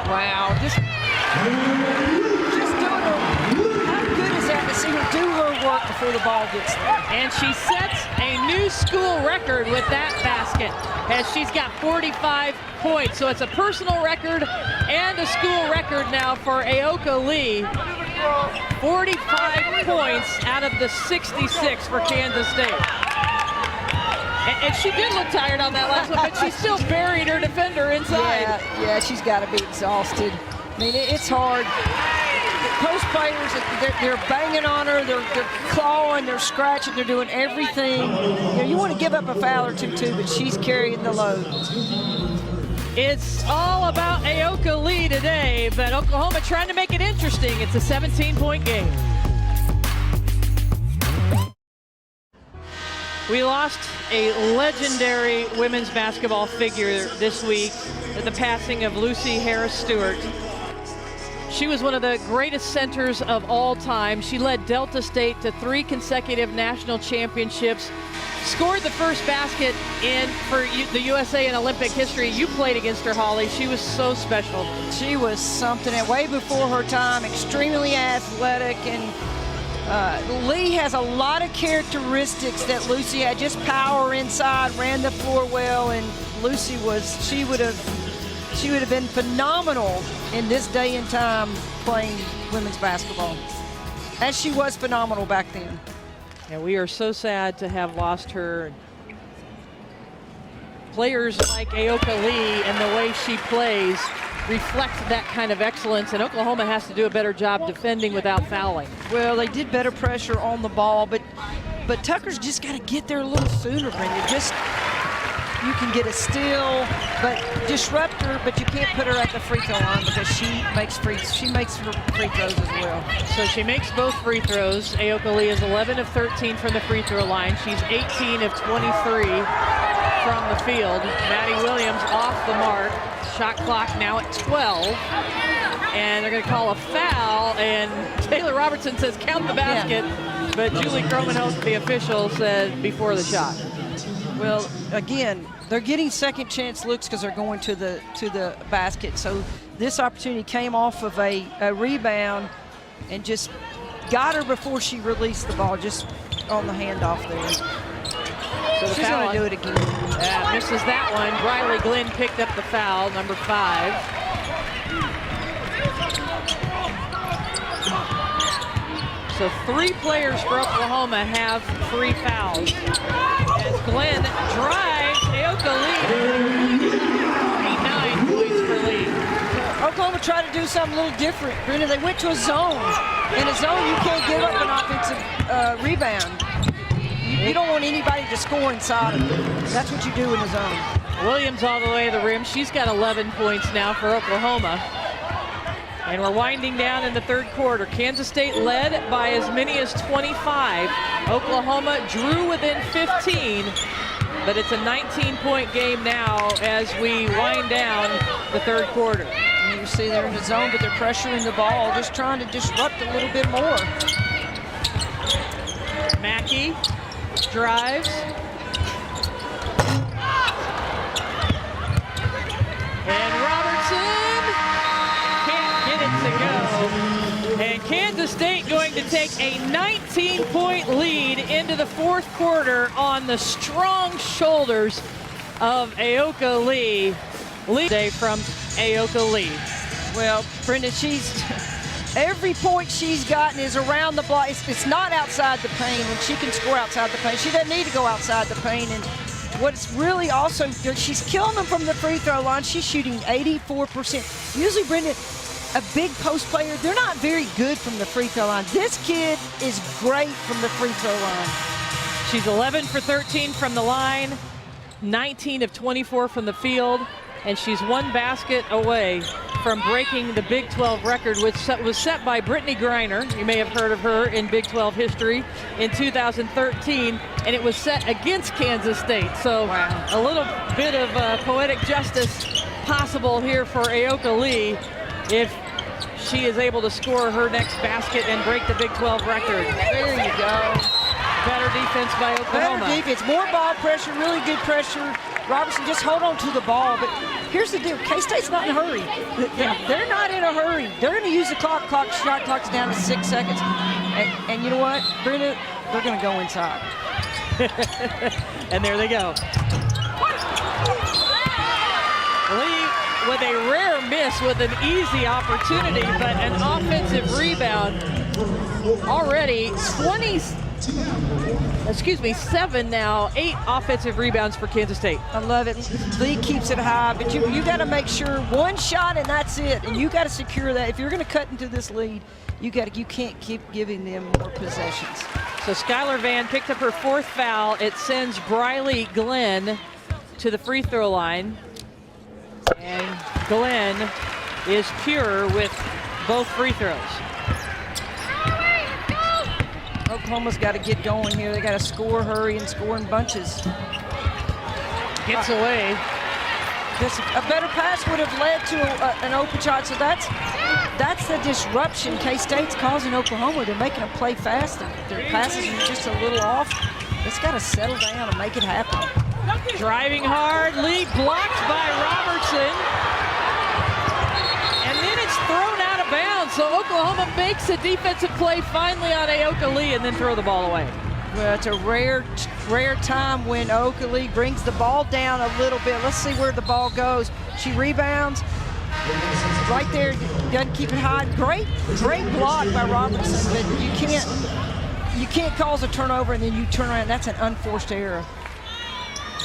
Wow, just doing her. How good is that to see her do her work before the ball gets there? And she sets a new school record with that basket, as she's got 45 points. So it's a personal record and a school record now for Aoka Lee. 45 points out of the 66 for Kansas State. And she did look tired on that last one, but she still buried her defender inside. Yeah, she's got to be exhausted. I mean, it's hard. Post players, they're banging on her, they're clawing, they're scratching, they're doing everything. You know, you want to give up a foul or two, too, but she's carrying the load. It's all about Aoka Lee today, but Oklahoma trying to make it interesting. It's a 17-point game. We lost a legendary women's basketball figure this week at the passing of Lucy Harris Stewart. She was one of the greatest centers of all time. She led Delta State to 3 consecutive national championships, scored the first basket for the USA in Olympic history. You played against her, Holly. She was so special. She was something, and way before her time, extremely athletic, and Lee has a lot of characteristics that Lucy had. Just power inside, ran the floor well, and Lucy she would have been phenomenal in this day and time playing women's basketball, as she was phenomenal back then. And we are so sad to have lost her. Players like Aoka Lee and the way she plays reflect that kind of excellence, and Oklahoma has to do a better job defending without fouling. Well, they did better pressure on the ball, but Tucker's just got to get there a little sooner, Brenda. You can get a steal, but disrupt her, but you can't put her at the free throw line because she makes her free throws as well. So she makes both free throws. Aoka Lee is 11 of 13 from the free throw line. She's 18 of 23 from the field. Maddie Williams off the mark. Shot clock now at 12. And they're going to call a foul, and Taylor Robertson says count the basket, but Julie Cromenhoek, the official, said before the shot. Well, again, they're getting second chance looks because they're going to the basket. So this opportunity came off of a rebound and just got her before she released the ball, just on the handoff there. So she's going to do it again. Yeah, misses that one. Riley Glenn picked up the foul, number 5. So 3 players for Oklahoma have 3 fouls. As Glenn drives, Aoka Lee, 9 points for Lee. Oklahoma tried to do something a little different, Brenda. They went to a zone. In a zone, you can't give up an offensive rebound. You don't want anybody to score inside of it. That's what you do in a zone. Williams all the way to the rim. She's got 11 points now for Oklahoma. And we're winding down in the third quarter. Kansas State led by as many as 25. Oklahoma drew within 15, but it's a 19-point game now as we wind down the third quarter. And you see they're in the zone, but they're pressuring the ball, just trying to disrupt a little bit more. Mackey drives. And Robertson can't get it to go. And Kansas State going to take a 19-point lead into the fourth quarter on the strong shoulders of Aoka Lee. Lead from Aoka Lee. Well, Brenda, every point she's gotten is around the block. It's not outside the paint, and she can score outside the paint. She doesn't need to go outside the paint. And what's really also, she's killing them from the free throw line. She's shooting 84%. Usually, Brenda, a big post player, they're not very good from the free throw line. This kid is great from the free throw line. She's 11 for 13 from the line, 19 of 24 from the field. and she's one basket away from breaking the Big 12 record, which was set by Brittany Griner. You may have heard of her in Big 12 history in 2013, and it was set against Kansas State. So wow. A little bit of poetic justice possible here for Aoka Lee if she is able to score her next basket and break the Big 12 record. There you go. Better defense by Oklahoma. Better defense, more ball pressure, really good pressure. Robertson, just hold on to the ball. But here's the deal, K-State's not in a hurry. They're not in a hurry. They're going to use the clock. Shot clock's down to 6 seconds. And you know what, Brenda? They're going to go inside. And there they go. Lee with a rare miss with an easy opportunity, but an offensive rebound. Already 7 now, 8 offensive rebounds for Kansas State. I love it. Lee keeps it high, but you got to make sure one shot and that's it. And you got to secure that. If you're going to cut into this lead, you can't keep giving them more possessions. So Skylar Vann picked up her 4th foul. It sends Briley Glenn to the free throw line. And Glenn is pure with both free throws. Oklahoma's got to get going here. They got to score, hurry, and score in bunches. Gets away. A better pass would have led to an open shot. So that's the disruption K-State's causing Oklahoma. They're making them play fast. Their passes are just a little off. It's got to settle down and make it happen. Driving hard, Lee blocked by Robertson. And then it's thrown out of bounds. So Oklahoma makes a defensive play finally on Aoka Lee and then throw the ball away. Well, it's a rare time when Aoka Lee brings the ball down a little bit. Let's see where the ball goes. She rebounds. Right there, doesn't keep it high. Great block by Robertson, but you can't cause a turnover and then you turn around. That's an unforced error.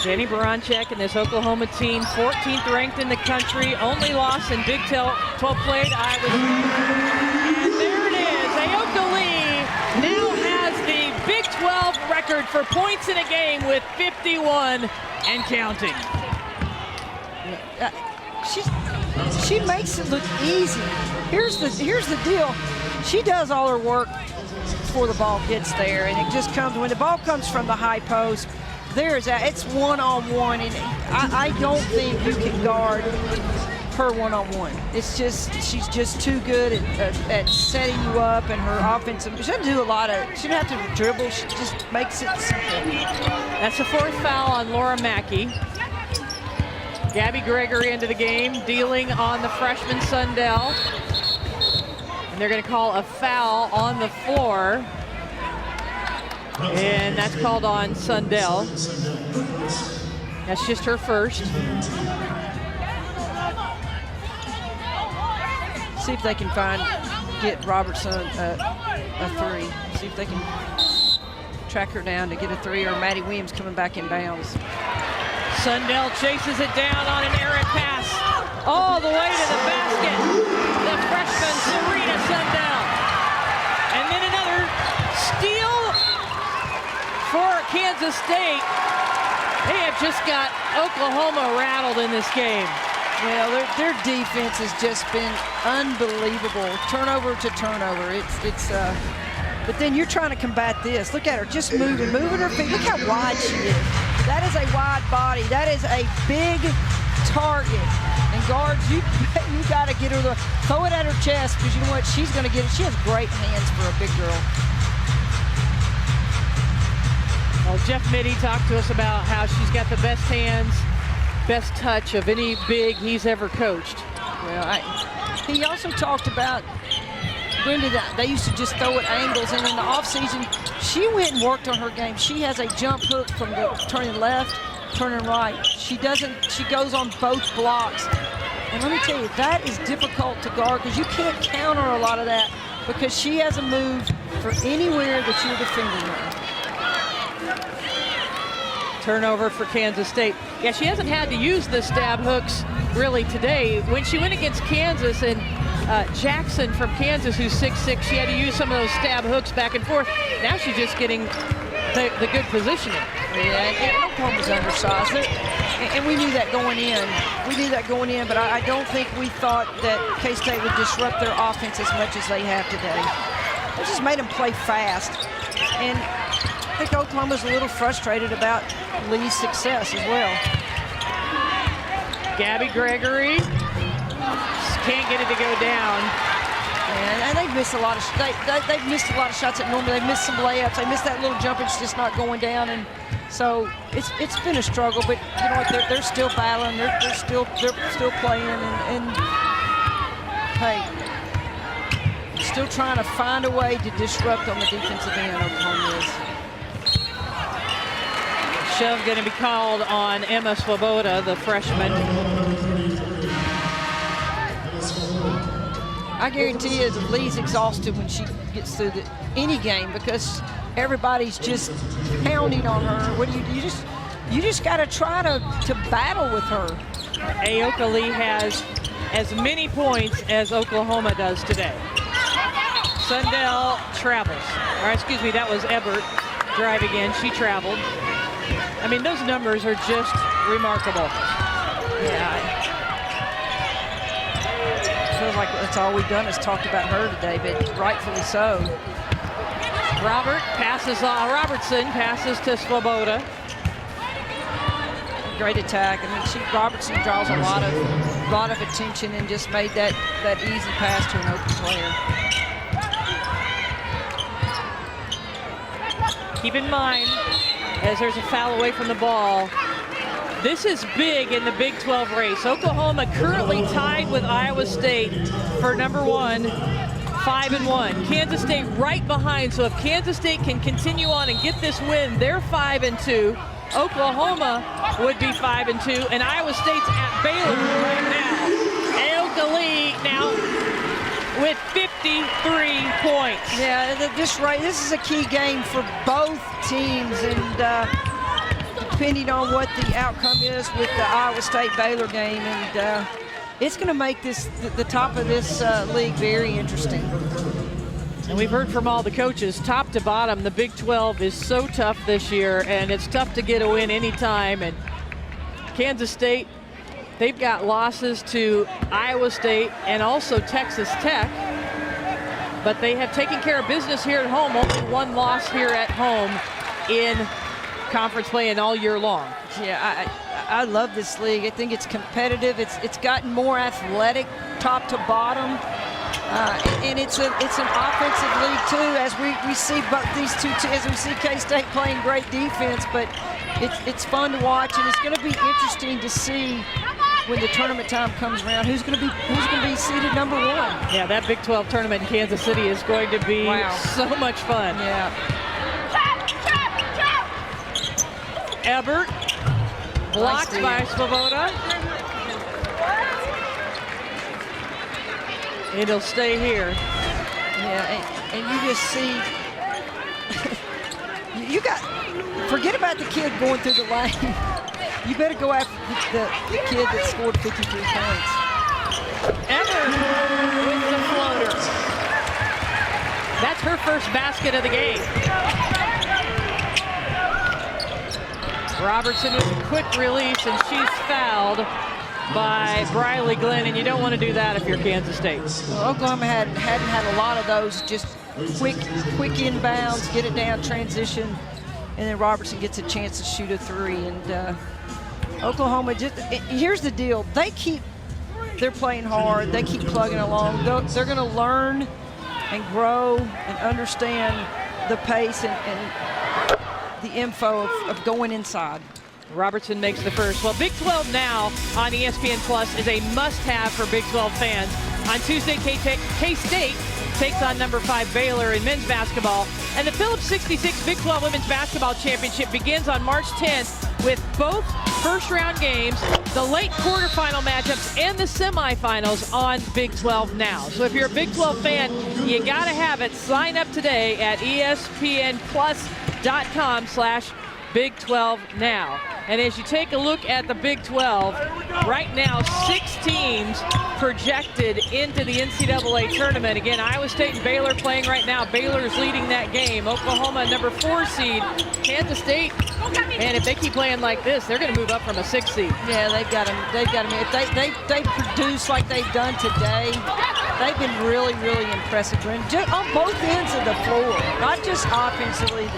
Jenny Baranczyk and this Oklahoma team, 14th ranked in the country, only loss in Big 12 play to Iowa. And there it is. Aoka Lee now has the Big 12 record for points in a game with 51 and counting. She makes it look easy. Here's the deal. She does all her work before the ball gets there, and it just comes when the ball comes from the high post. It's one-on-one, and I don't think you can guard her one-on-one. It's just she's just too good at setting you up, and her offensive. She doesn't do a lot of. She doesn't have to dribble. She just makes it simple. That's the 4th foul on Laura Mackey. Gabby Gregory into the game, dealing on the freshman Sundell. And they're going to call a foul on the floor. And that's called on Sundell. That's just her first. See if they can get Robertson a 3. See if they can track her down to get a 3, or Maddie Williams coming back in bounds. Sundell chases it down on an errant pass all the way to the basket. The freshman Serena Sundell. And then another steal for Kansas State. They have just got Oklahoma rattled in this game. Well, their defense has just been unbelievable, turnover to turnover. But then you're trying to combat this. Look at her, just moving her feet. Look how wide she is. That is a wide body. That is a big target. And guards, you got to get her throw it at her chest, because you know what? She's going to get it. She has great hands for a big girl. Well, Jeff Mittie talked to us about how she's got the best hands, best touch of any big he's ever coached. Well, he also talked about Brenda, they used to just throw at angles, and in the offseason, she went and worked on her game. She has a jump hook from the turning left, turning right. She goes on both blocks. And let me tell you, that is difficult to guard, because you can't counter a lot of that, because she has a move for anywhere that you're defending her. Turnover for Kansas State. Yeah, she hasn't had to use the stab hooks really today. When she went against Kansas and Jackson from Kansas, who's 6'6", she had to use some of those stab hooks back and forth. Now she's just getting the good positioning. Yeah, Oklahoma's undersized. And we knew that going in. We knew that going in, but I don't think we thought that K-State would disrupt their offense as much as they have today. They just made them play fast. And I think Oklahoma's a little frustrated about Lee's success as well. Gabby Gregory can't get it to go down. And they've missed a lot of they've missed a lot of shots at Norman. They've missed some layups. They missed that little jump. It's just not going down. And so it's been a struggle. But you know what? They're still battling. They're still playing. And hey, still trying to find a way to disrupt on the defensive end. Oklahoma is. Shove going to be called on Emma Swoboda, the freshman. I guarantee you that Lee's exhausted when she gets through any game because everybody's just pounding on her. What do you just got to try to battle with her. Aoka Lee has as many points as Oklahoma does today. Sundell travels. Or excuse me, that was Ebert driving in. She traveled. I mean, those numbers are just remarkable. Yeah. Feels like that's all we've done is talked about her today, but rightfully so. Robertson passes to Swoboda. Great attack. I mean, Robertson draws a lot of attention and just made that easy pass to an open player. Keep in mind, as there's a foul away from the ball, this is big in the Big 12 race. Oklahoma currently tied with Iowa State for #1, 5-1. Kansas State right behind. So if Kansas State can continue on and get this win, they're 5-2. Oklahoma would be 5-2, and Iowa State's at Baylor right now. Aoka Lee now with 53 points. Yeah, this is a key game for both teams, and depending on what the outcome is with the Iowa State-Baylor game, and it's going to make the top of this league very interesting. And we've heard from all the coaches, top to bottom, the Big 12 is so tough this year, and it's tough to get a win anytime. And Kansas State, they've got losses to Iowa State and also Texas Tech, but they have taken care of business here at home. Only one loss here at home in conference play and all year long. Yeah, I love this league. I think it's competitive. It's gotten more athletic top to bottom. And it's an offensive league too, as we see both these two teams. We see K-State playing great defense, but it's fun to watch, and it's going to be interesting to see when the tournament time comes around who's going to be seeded #1. Yeah, that Big 12 tournament in Kansas City is going to be so much fun. Yeah. Ebert blocked by Swoboda. It'll stay here. Yeah, and you just see, forget about the kid going through the lane. You better go after the kid that scored 53 points. Ebert with the floater. That's her first basket of the game. Robertson with a quick release, and she's fouled by Briley Glenn, and you don't want to do that if you're Kansas State. Well, Oklahoma hadn't had a lot of those, just quick inbounds, get it down, transition, and then Robertson gets a chance to shoot a three. And Oklahoma, here's the deal. They're playing hard. They keep plugging along. They're going to learn and grow and understand the pace and the info of going inside. Robertson makes the first. Well, Big 12 Now on ESPN Plus is a must-have for Big 12 fans. On Tuesday, K-State takes on #5 Baylor in men's basketball. And the Phillips 66 Big 12 Women's Basketball Championship begins on March 10th with both first-round games, the late quarterfinal matchups, and the semifinals on Big 12 Now. So if you're a Big 12 fan, you got to have it. Sign up today at ESPNplus.com/Big Big 12 now. And as you take a look at the Big 12, right now 6 teams projected into the NCAA tournament. Again, Iowa State and Baylor playing right now. Baylor's leading that game. Oklahoma, number 4 seed. Kansas State, man, if they keep playing like this, they're going to move up from a 6 seed. Yeah, they've got them. If they produce like they've done today, they've been really, really impressive. On both ends of the floor, not just offensively.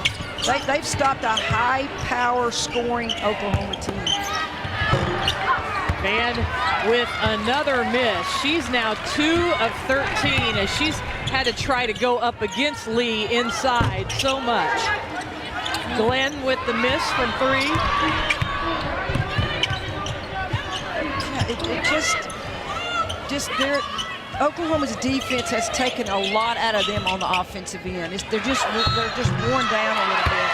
They've stopped a high-power scoring Oklahoma team. Van with another miss. She's now 2 of 13 as she's had to try to go up against Lee inside so much. Glenn with the miss from 3. Yeah, Oklahoma's defense has taken a lot out of them on the offensive end. They're just worn down a little bit.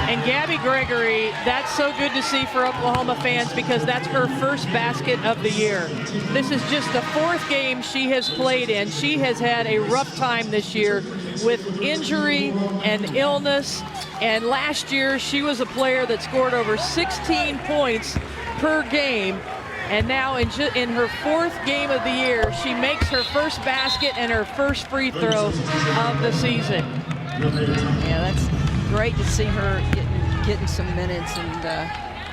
And Gabby Gregory, that's so good to see for Oklahoma fans because that's her first basket of the year. This is just the 4th game she has played in. She has had a rough time this year with injury and illness. And last year, she was a player that scored over 16 points per game. And now in her 4th game of the year, she makes her first basket and her first free throw of the season. Yeah, that's great to see her getting some minutes. And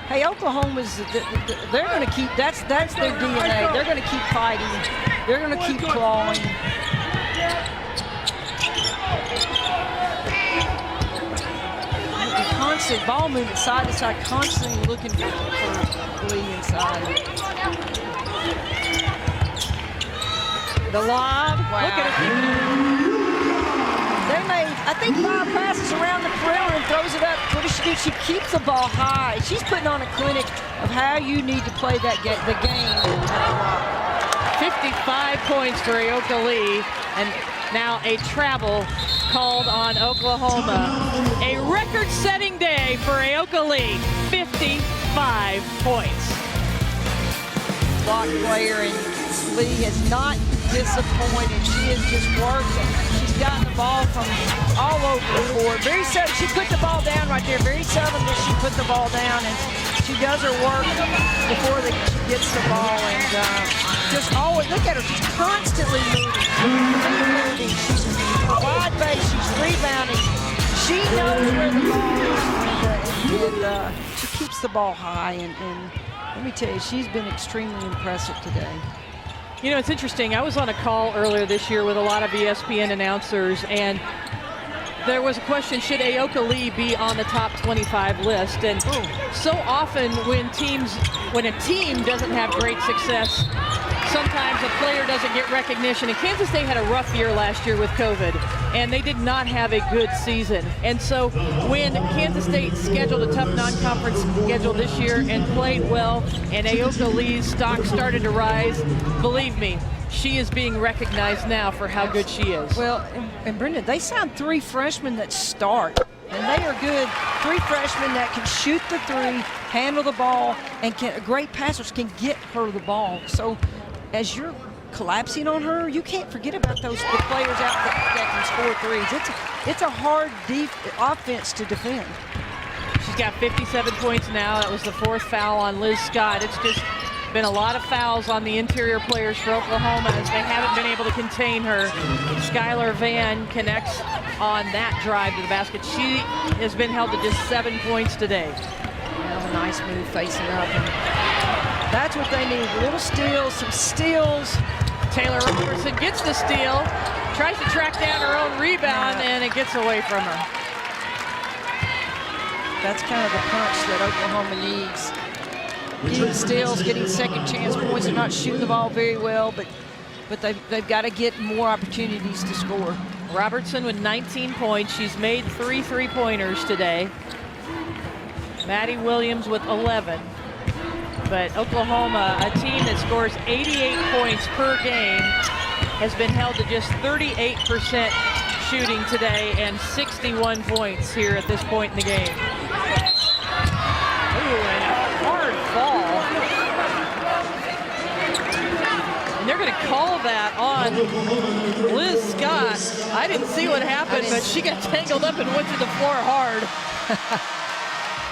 hey, Oklahoma's they're going to keep that's their DNA. They're going to keep fighting. They're going to keep clawing. Constant ball movement side to side, constantly looking for Lee inside. The lob. Wow. Look at her. They made, I think, 5 passes around the perimeter and throws it up. What does she do? She keeps the ball high. She's putting on a clinic of how you need to play the game. 55 points for Aoka Lee, and now a travel called on Oklahoma. A record-setting day for Aoka Lee, 55 points. Block player, and Lee has not disappointed. She has just worked. She's gotten the ball from all over the court. Very seldom, she put the ball down right there. Very seldom does she put the ball down, and she does her work before she gets the ball. And just always, look at her, she's constantly moving. She's wide base, she's rebounding. She knows where the ball is, and she keeps the ball high. And let me tell you, she's been extremely impressive today. You know, it's interesting. I was on a call earlier this year with a lot of ESPN announcers, and there was a question, should Aoka Lee be on the top 25 list? And so often when a team doesn't have great success, sometimes a player doesn't get recognition. And Kansas State had a rough year last year with COVID, and they did not have a good season. And so when Kansas State scheduled a tough non-conference schedule this year and played well, and Aoka Lee's stock started to rise, believe me, she is being recognized now for how good she is. Well, and Brenda, they signed 3 freshmen that start, and they are good. 3 freshmen that can shoot the 3, handle the ball, and great passers can get her the ball. So as you're collapsing on her, you can't forget about the players out that can score 3s. It's a hard offense to defend. She's got 57 points now. That was the 4th foul on Liz Scott. It's just been a lot of fouls on the interior players for Oklahoma as they haven't been able to contain her. Skylar Van connects on that drive to the basket. She has been held to just 7 points today. That was a nice move facing up. And that's what they need, little steals, some steals. Taylor Robertson gets the steal, tries to track down her own rebound, and it gets away from her. That's kind of the punch that Oklahoma needs. Getting steals, getting second chance points. They're not shooting the ball very well, but they've got to get more opportunities to score. Robertson with 19 points. She's made 3 3-pointers today. Maddie Williams with 11. But Oklahoma, a team that scores 88 points per game, has been held to just 38% shooting today and 61 points here at this point in the game. Ooh, and a hard fall. And they're going to call that on Liz Scott. I didn't see what happened, but she got tangled up and went to the floor hard.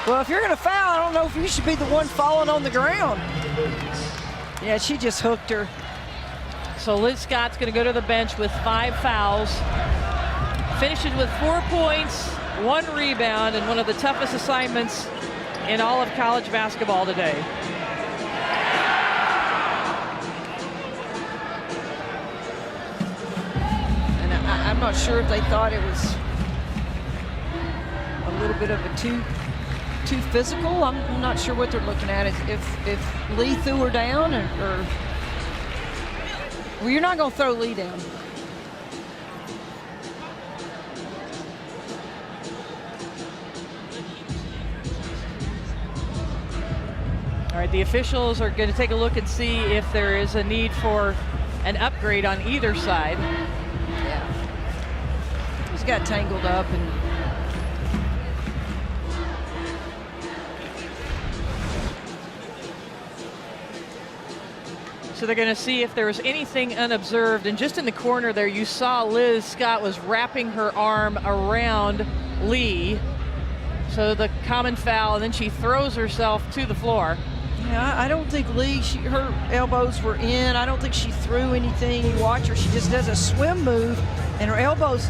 Well, if you're going to foul, I don't know if you should be the one falling on the ground. Yeah, she just hooked her. So Liz Scott's going to go to the bench with 5 fouls. Finishes with 4 points, 1 rebound, and one of the toughest assignments in all of college basketball today. And I'm not sure if they thought it was a little bit of a too physical. I'm not sure what they're looking at. If Lee threw her down or well, you're not going to throw Lee down. All right, the officials are going to take a look and see if there is a need for an upgrade on either side. Yeah. He's got tangled up and so they're going to see if there was anything unobserved. And just in the corner there, you saw Liz Scott was wrapping her arm around Lee. So the common foul, and then she throws herself to the floor. yeah, I don't think Lee, her elbows were in. I don't think she threw anything. You watch her, she just does a swim move, and her elbows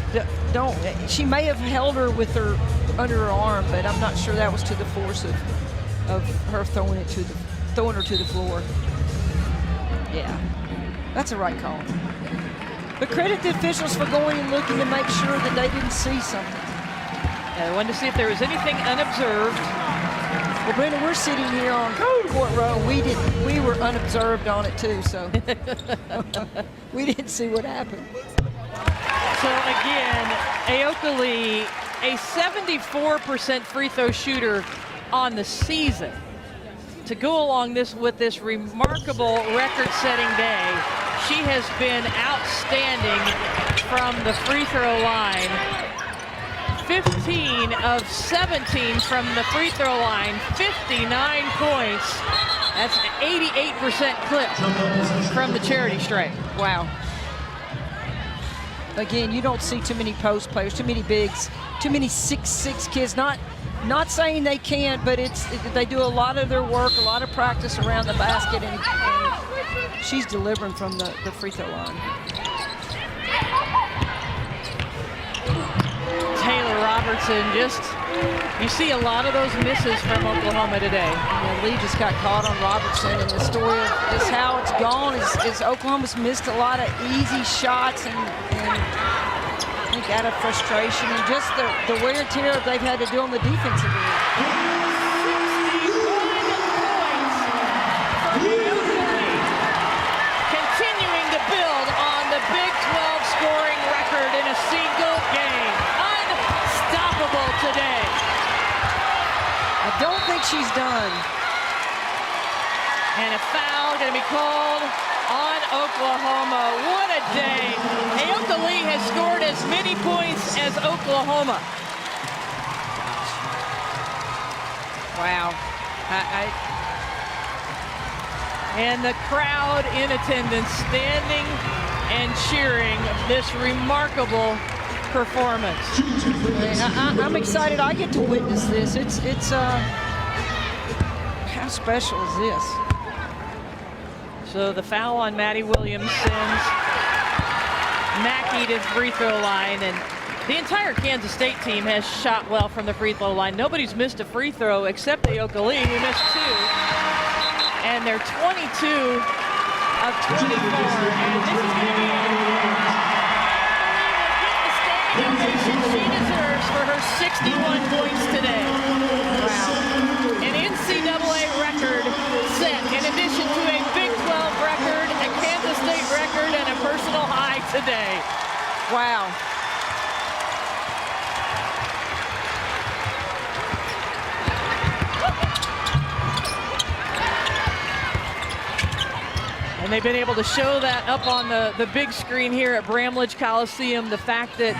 don't. She may have held her with her under her arm, but I'm not sure that was to the force of her throwing her to the floor. Yeah, that's a right call. But credit the officials for going and looking to make sure that they didn't see something. I wanted to see if there was anything unobserved. Well, Brenda, we're sitting here on court row. We were unobserved on it too, so we didn't see what happened. So again, Aoka Lee, a 74% free throw shooter on the season. To go along with this remarkable record-setting day, she has been outstanding from the free throw line. 15 of 17 from the free throw line, 59 points. That's an 88% clip from the charity stripe. Wow. Again, you don't see too many post players, too many bigs, too many 6'6" kids. Not saying they can't, but they do a lot of their work, a lot of practice around the basket, and she's delivering from the free throw line. Taylor Robertson, you see a lot of those misses from Oklahoma today. Yeah, Lee just got caught on Robertson, and the story of just how it's gone is Oklahoma's missed a lot of easy shots and I think out of frustration and just the wear and tear they've had to do on the defensive end. 61 points. Continuing to build on the Big 12 scoring record in a single game. Unstoppable today. I don't think she's done. And a foul going to be called on Oklahoma. What a day. Aoka Lee has scored as many points as Oklahoma. Wow. And the crowd in attendance standing and cheering this remarkable performance. I'm excited I get to witness this. It's how special is this? So the foul on Maddie Williams sends Mackey to the free throw line, and the entire Kansas State team has shot well from the free throw line. Nobody's missed a free throw except Aoka Lee, who missed 2. And they're 22 of 24. And this is going to be the standing ovation she deserves for her 61 points today. Wow. An NCAA record set in addition to a Big 12 record, a Kansas State record, and a personal high today. Wow. And they've been able to show that up on the big screen here at Bramlage Coliseum, the fact that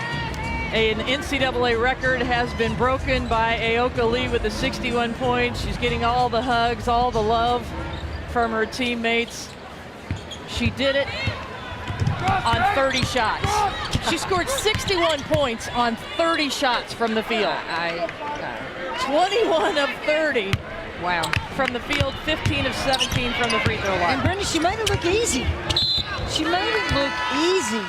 an NCAA record has been broken by Aoka Lee with the 61 points. She's getting all the hugs, all the love from her teammates. She did it on 30 shots. She scored 61 points on 30 shots from the field. 21 of 30 Wow. from the field, 15 of 17 from the free throw And line. Brenda, she made it look easy. She made it look easy.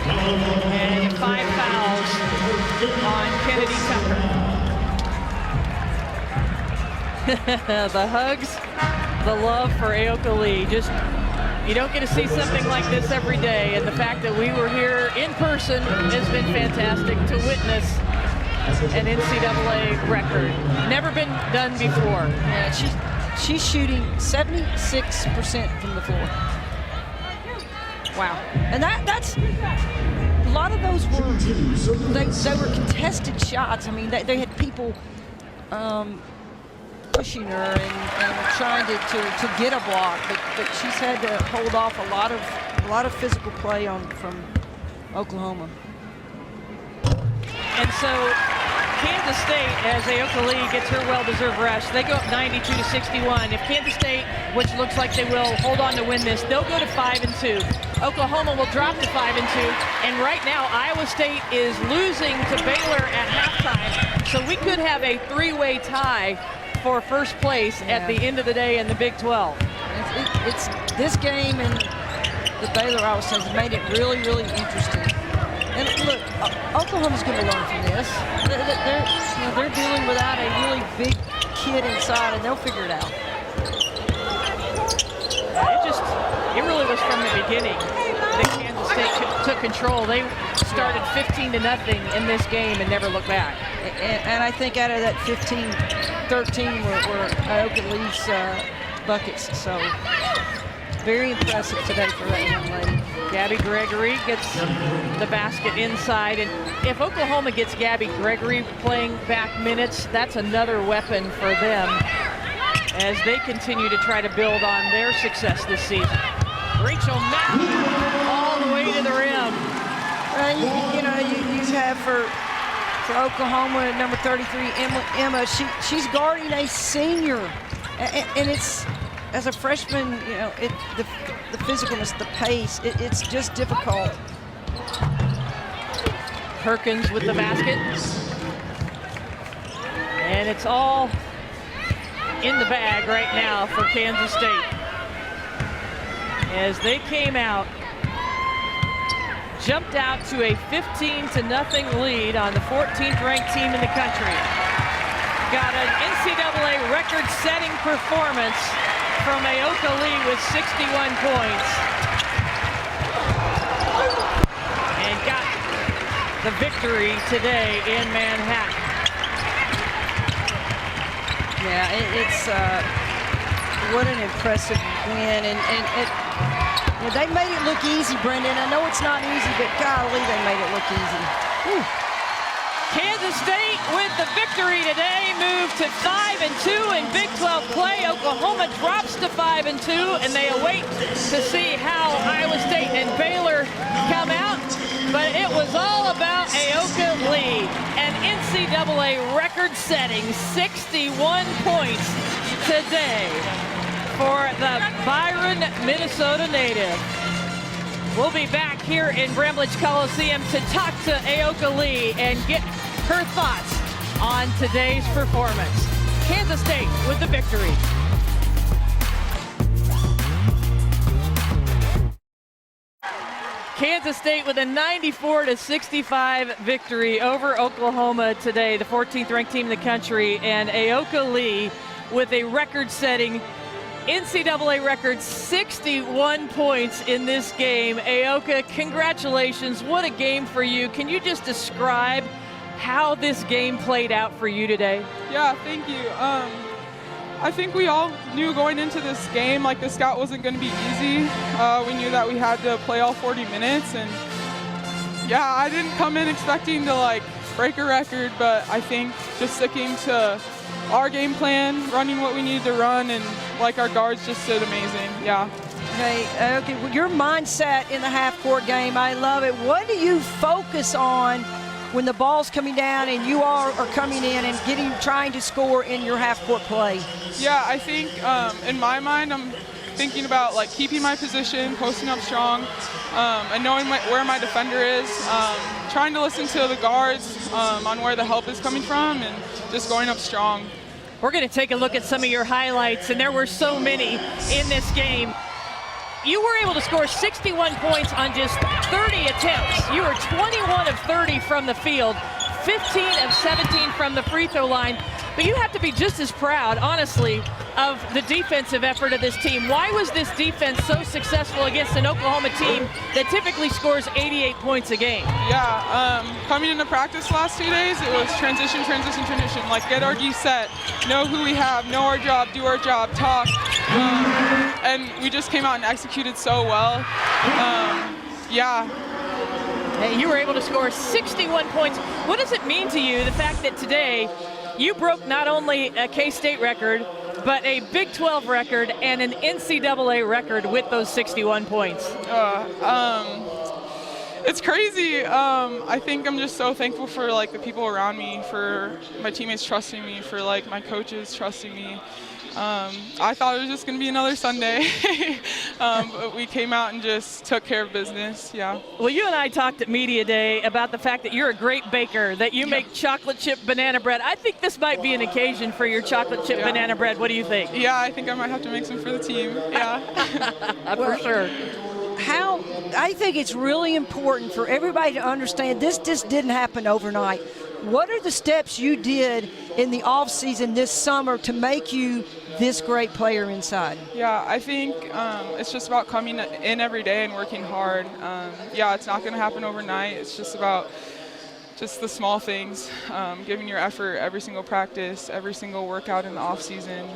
And 5 fouls on Kennedy Tucker. The hugs, the love for Aoka Lee. Just, you don't get to see something like this every day, and the fact that we were here in person has been fantastic to witness an NCAA record. Never been done before. Yeah, she's shooting 76% from the floor. Wow. And that's a lot of those were they were contested shots. I mean, they had people pushing her and trying to get a block, but she's had to hold off a lot of physical play from Oklahoma. And so Kansas State, as Aoka Lee gets her well-deserved rest, they go up 92-61. If Kansas State, which looks like they will, hold on to win this, they'll go to 5-2. Oklahoma will drop to 5-2. And right now, Iowa State is losing to Baylor at halftime. So we could have a 3-way tie for first place at the end of the day in the Big 12. It's this game and the Baylor-Iowa State has made it really, really interesting. And look, Oklahoma's going to learn from this. They're dealing without a really big kid inside, and they'll figure it out. It really was from the beginning that Kansas State took control. They started 15-0 in this game and never looked back. And I think out of that 15-13 were Aoka Lee's buckets. So very impressive today for that young lady. Gabby Gregory gets the basket inside, and if Oklahoma gets Gabby Gregory playing back minutes, that's another weapon for them as they continue to try to build on their success this season. Rachel Mack all the way to the rim. You have for Oklahoma number 33, Emma. She's guarding a senior, and it's, as a freshman, the physicalness, the pace, it's just difficult. Perkins with the basket. And it's all in the bag right now for Kansas State. As they came out, jumped out to a 15-0 lead on the 14th ranked team in the country. Got an NCAA record-setting performance from Aoka Lee with 61 points. And got the victory today in Manhattan. Yeah, it's what an impressive win, and they made it look easy, Brendan. I know it's not easy, but golly, they made it look easy. Whew. Kansas State with the victory today, moved to 5-2 in Big 12 play. Oklahoma drops to 5-2, and they await to see how Iowa State and Baylor come out. But it was all about Aoka Lee, an NCAA record-setting 61 points today for the Byron, Minnesota native. We'll be back here in Bramlage Coliseum to talk to Aoka Lee and get her thoughts on today's performance. Kansas State with the victory. Kansas State with a 94-65 victory over Oklahoma today, the 14th ranked team in the country, and Aoka Lee with a record-setting NCAA record 61 points in this game. Aoka, congratulations. What a game for you. Can you just describe how this game played out for you today? Yeah, thank you. I think we all knew going into this game, like, the scout wasn't going to be easy. We knew that we had to play all 40 minutes, and yeah, I didn't come in expecting to, like, break a record, but I think just sticking to our game plan, running what we needed to run, and like our guards just did amazing. Yeah. Hey, okay, well, your mindset in the half-court game, I love it. What do you focus on when the ball's coming down and you are coming in and trying to score in your half-court play? Yeah, I think in my mind, I'm thinking about, like, keeping my position, posting up strong, and knowing where my defender is. trying to listen to the guards on where the help is coming from and just going up strong. We're going to take a look at some of your highlights, and there were so many in this game. You were able to score 61 points on just 30 attempts. You were 21 of 30 from the field, 15 of 17 from the free throw line. But you have to be just as proud, honestly, of the defensive effort of this team. Why was this defense so successful against an Oklahoma team that typically scores 88 points a game? Yeah, coming into practice last 2 days, it was transition, transition, transition. Like, get our D set, know who we have, know our job, do our job, talk. And we just came out and executed so well. Yeah. Hey, you were able to score 61 points. What does it mean to you, the fact that today you broke not only a K-State record, but a Big 12 record and an NCAA record with those 61 points? It's crazy. I think I'm just so thankful for like the people around me, for my teammates trusting me, for like my coaches trusting me. I thought it was just going to be another Sunday, but we came out and just took care of business, yeah. Well, you and I talked at Media Day about the fact that you're a great baker, that you make chocolate chip banana bread. I think this might be an occasion for your chocolate chip banana bread. What do you think? Yeah, I think I might have to make some for the team, yeah. For sure. I think it's really important for everybody to understand this just didn't happen overnight. What are the steps you did in the off season this summer to make you this great player inside? Yeah, I think it's just about coming in every day and working hard. Yeah, it's not going to happen overnight. It's just about just the small things, giving your effort every single practice, every single workout in the off season,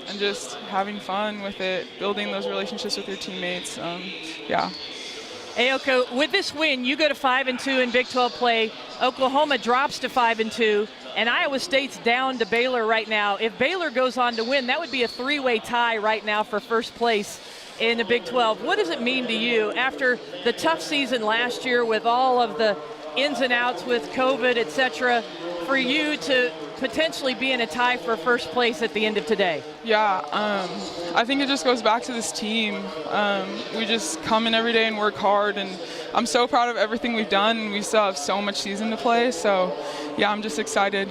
and just having fun with it, building those relationships with your teammates. Yeah. Ayoka, with this win, you go to 5-2 in Big 12 play. Oklahoma drops to 5-2, and Iowa State's down to Baylor right now. If Baylor goes on to win, that would be a three-way tie right now for first place in the Big 12. What does it mean to you after the tough season last year with all of the ins and outs with COVID, et cetera, for you to potentially be in a tie for first place at the end of today? Yeah, I think it just goes back to this team. We just come in every day and work hard, and I'm so proud of everything we've done, and we still have so much season to play. So, yeah, I'm just excited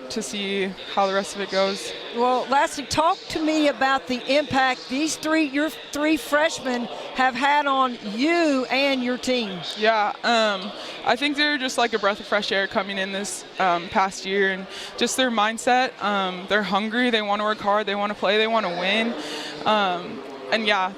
to see how the rest of it goes. Well, lastly, talk to me about the impact your three freshmen have had on you and your team. Yeah, I think they're just like a breath of fresh air coming in this past year, and just their mindset. They're hungry, they want to work hard, they want to play, they want to win. And yeah,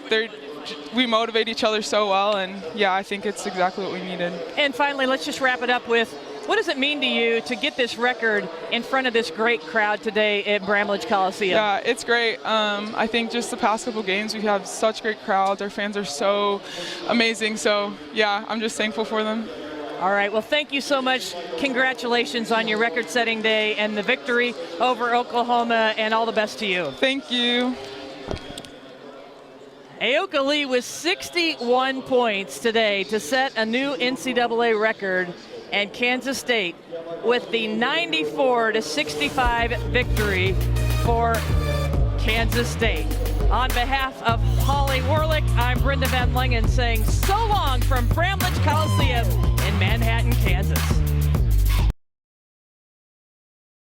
we motivate each other so well, and yeah, I think it's exactly what we needed. And finally, let's just wrap it up with, what does it mean to you to get this record in front of this great crowd today at Bramlage Coliseum? Yeah, it's great. I think just the past couple games, we have such great crowds. Our fans are so amazing. So, yeah, I'm just thankful for them. All right, well, thank you so much. Congratulations on your record-setting day and the victory over Oklahoma, and all the best to you. Thank you. Ayoka Lee with 61 points today to set a new NCAA record, and Kansas State with the 94-65 victory for Kansas State. On behalf of Holly Warlick, I'm Brenda Van Langen saying so long from Bramlage Coliseum in Manhattan, Kansas.